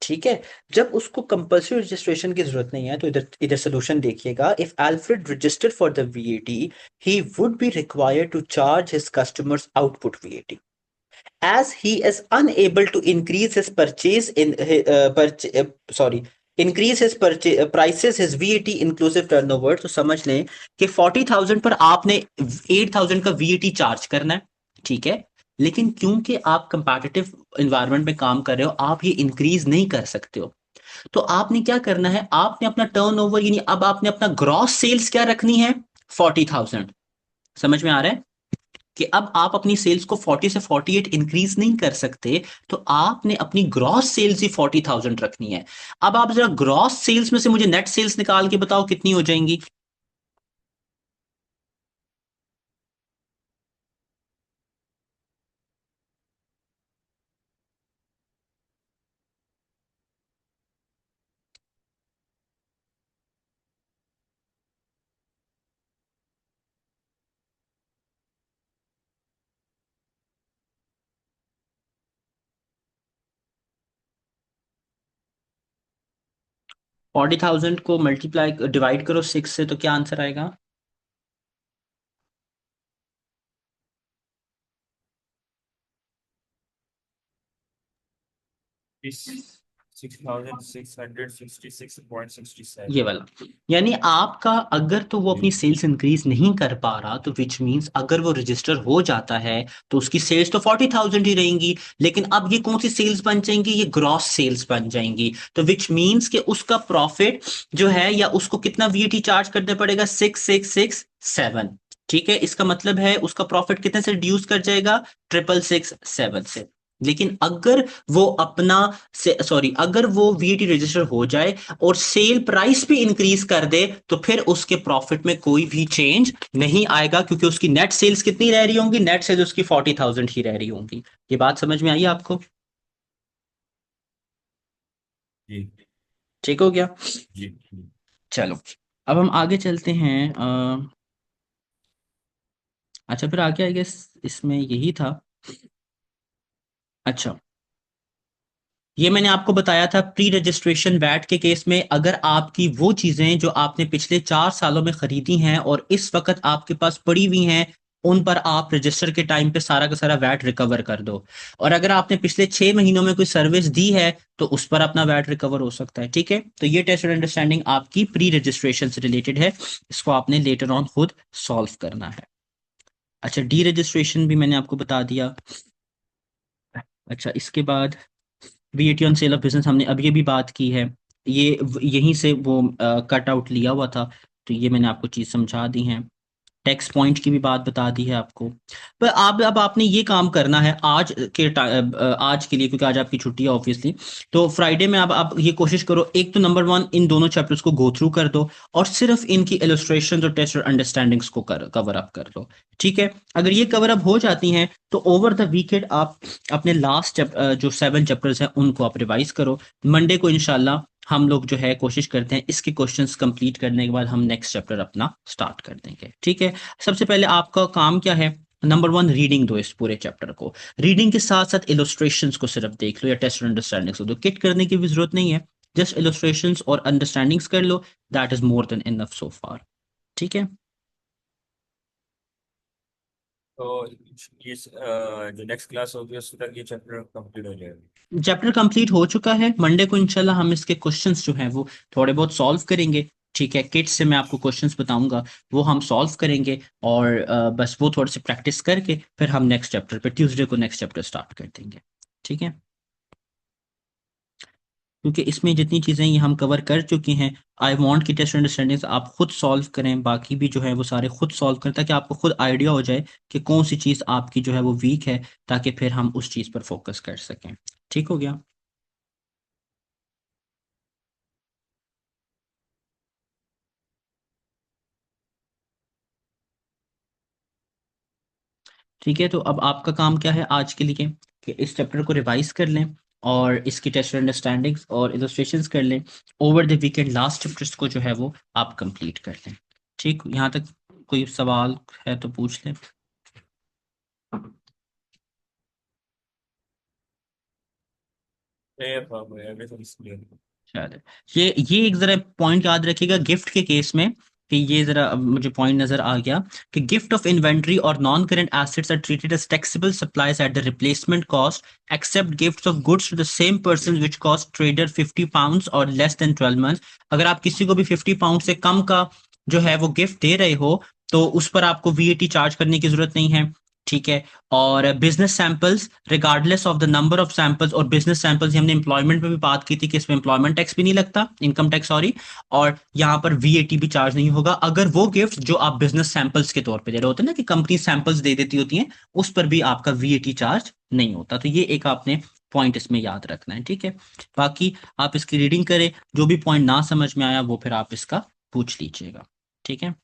ठीक है। जब उसको कंपल्सरी रजिस्ट्रेशन की जरूरत नहीं है तो इधर इधर सोल्यूशन देखिएगा। If Alfred registered for the VAT, he would be required to charge his customers output VAT. as he is unable to increase his purchase in sorry increase his purchase prices his VAT inclusive turnover। तो समझ लें कि 40,000 पर आपने 8,000 का वीएटी चार्ज करना है, ठीक है। लेकिन क्योंकि आप कंपैटिटिव इन्वायरमेंट में काम कर रहे हो, आप ये इंक्रीज नहीं कर सकते हो। तो आपने क्या करना है, आपने अपना टर्नओवर, यानी अब आपने अपना ग्रॉस सेल्स क्या रखनी है, 40,000। समझ में आ रहा है कि अब आप अपनी सेल्स को 40 से 48 इंक्रीज नहीं कर सकते, तो आपने अपनी ग्रॉस सेल्स ही 40,000 रखनी है। अब आप जरा ग्रॉस सेल्स में से मुझे नेट सेल्स निकाल के बताओ कितनी हो जाएंगी। 40,000 को मल्टीप्लाई डिवाइड करो 6 से, तो क्या आंसर आएगा। इस 6666.67। ये वाला, यानी आपका अगर तो वो अपनी जी सेल्स इंक्रीज नहीं कर पा रहा तो विच मींस अगर वो रजिस्टर हो जाता है तो उसकी सेल्स तो 40,000 ही रहेंगी, लेकिन अब ये कौन सी सेल्स बन जाएंगी, ये ग्रॉस सेल्स बन जाएंगी। तो विच मींस कि उसका प्रॉफिट जो है, या उसको कितना वीएटी चार्ज करना पड़ेगा, 6667। ठीक है, इसका मतलब है उसका प्रॉफिट कितने से रिड्यूस कर जाएगा, 6667 से। लेकिन अगर वो अपना से सॉरी अगर वो वीएटी रजिस्टर हो जाए और सेल प्राइस भी इंक्रीज कर दे तो फिर उसके प्रॉफिट में कोई भी चेंज नहीं आएगा, क्योंकि उसकी नेट सेल्स कितनी रह रही होंगी, नेट सेल्स उसकी 40,000 ही रह रही होंगी। ये बात समझ में आई आपको? जी ठीक हो गया। जी। चलो, अब हम आगे चलते हैं। अच्छा, फिर आगे आई गेस इसमें यही था। अच्छा, ये मैंने आपको बताया था प्री रजिस्ट्रेशन वैट के केस में, अगर आपकी वो चीजें जो आपने पिछले 4 सालों में खरीदी हैं और इस वक्त आपके पास पड़ी हुई हैं, उन पर आप रजिस्टर के टाइम पे सारा का सारा वैट रिकवर कर दो। और अगर आपने पिछले 6 महीनों में कोई सर्विस दी है तो उस पर अपना वैट रिकवर हो सकता है। ठीक है, तो ये टेस्ट और अंडरस्टैंडिंग आपकी प्री रजिस्ट्रेशन से रिलेटेड है, इसको आपने लेटर ऑन खुद सॉल्व करना है। अच्छा, डी रजिस्ट्रेशन भी मैंने आपको बता दिया। अच्छा, इसके बाद VAT on sale of business हमने अभी अभी बात की है, ये यहीं से वो कट आउट लिया हुआ था, तो ये मैंने आपको चीज़ समझा दी है। टैक्स पॉइंट की भी बात बता दी है आपको। पर आप अब आपने ये काम करना है आज आज के लिए, क्योंकि आज आपकी छुट्टी है ऑब्वियसली। तो फ्राइडे में आप ये कोशिश करो, एक तो नंबर वन इन दोनों चैप्टर्स को गो थ्रू कर दो और सिर्फ इनकी इलस्ट्रेशन और टेस्ट और अंडरस्टैंडिंग्स को कवर अप कर दो। ठीक है, अगर ये कवर अप हो जाती हैं तो ओवर द वीकेंड आप अपने लास्ट जो 7 चैप्टर्स हैं उनको आप रिवाइज करो। मंडे को इंशाल्लाह हम लोग जो है कोशिश करते हैं इसके क्वेश्चंस कंप्लीट करने के बाद हम नेक्स्ट चैप्टर अपना स्टार्ट कर देंगे। ठीक है, सबसे पहले आपका काम क्या है, नंबर वन रीडिंग दो इस पूरे चैप्टर को। रीडिंग के साथ साथ इलस्ट्रेशंस को सिर्फ देख लो या टेस्ट और अंडरस्टैंडिंग्स को दो, किट करने की भी जरूरत नहीं है, जस्ट इलस्ट्रेशंस और अंडरस्टैंडिंग्स कर लो, that is more than enough so far. ठीक है, तो ये जो नेक्स्ट क्लास होगी उस तक ये चैप्टर कंप्लीट हो जाएगा। चैप्टर कंप्लीट हो चुका है। मंडे को इंशाल्लाह हम इसके क्वेश्चंस जो हैं वो थोड़े बहुत सॉल्व करेंगे। ठीक है, किट से मैं आपको क्वेश्चंस बताऊंगा, वो हम सॉल्व करेंगे और बस वो थोड़े से प्रैक्टिस करके फिर हम नेक्स्ट चैप्टर पे ट्यूसडे को नेक्स्ट चैप्टर स्टार्ट कर देंगे। ठीक है, क्योंकि इसमें जितनी चीज़ें ये हम कवर कर चुके हैं, आई वांट की टेस्ट अंडरस्टैंडिंग्स आप खुद सॉल्व करें, बाकी भी जो है वो सारे खुद सॉल्व करें, ताकि आपको खुद आइडिया हो जाए कि कौन सी चीज़ आपकी जो है वो वीक है, ताकि फिर हम उस चीज़ पर फोकस कर सकें। ठीक हो गया। ठीक है, तो अब आपका काम क्या है आज के लिए, कि इस चैप्टर को रिवाइज कर लें और इसकी टेस्ट अंडरस्टैंडिंग्स और इलस्ट्रेशंस कर लें। Over the weekend last chapters को जो है वो आप कंप्लीट कर लें। ठीक, यहाँ तक कोई सवाल है तो पूछ लें। Everything is clear. शायद है। ये एक जरा पॉइंट याद रखिएगा गिफ्ट के केस में, कि ये जरा अब मुझे पॉइंट नजर आ गया कि गिफ्ट ऑफ इन्वेंट्री और non current assets are treated as taxable supplies at the replacement cost, except gifts of goods to the same person which cost trader £50 और लेस देन 12 months। अगर आप किसी को भी £50 से कम का जो है वो गिफ्ट दे रहे हो तो उस पर आपको वीएटी चार्ज करने की जरूरत नहीं है। ठीक है, और business samples regardless of the number of samples, और बिजनेस सैंपल्स हमने एम्प्लॉयमेंट में भी बात की थी कि इसमें एम्प्लॉयमेंट टैक्स भी नहीं लगता, इनकम टैक्स सॉरी, और यहाँ पर वीएटी भी चार्ज नहीं होगा अगर वो गिफ्ट जो आप बिजनेस सैंपल्स के तौर पे दे रहे होते हैं ना, कि कंपनी सैंपल्स दे देती होती हैं, उस पर भी आपका वीएटी चार्ज नहीं होता। तो ये एक आपने पॉइंट इसमें याद रखना है। ठीक है, बाकी आप इसकी रीडिंग करें, जो भी पॉइंट ना समझ में आया वो फिर आप इसका पूछ लीजिएगा। ठीक है।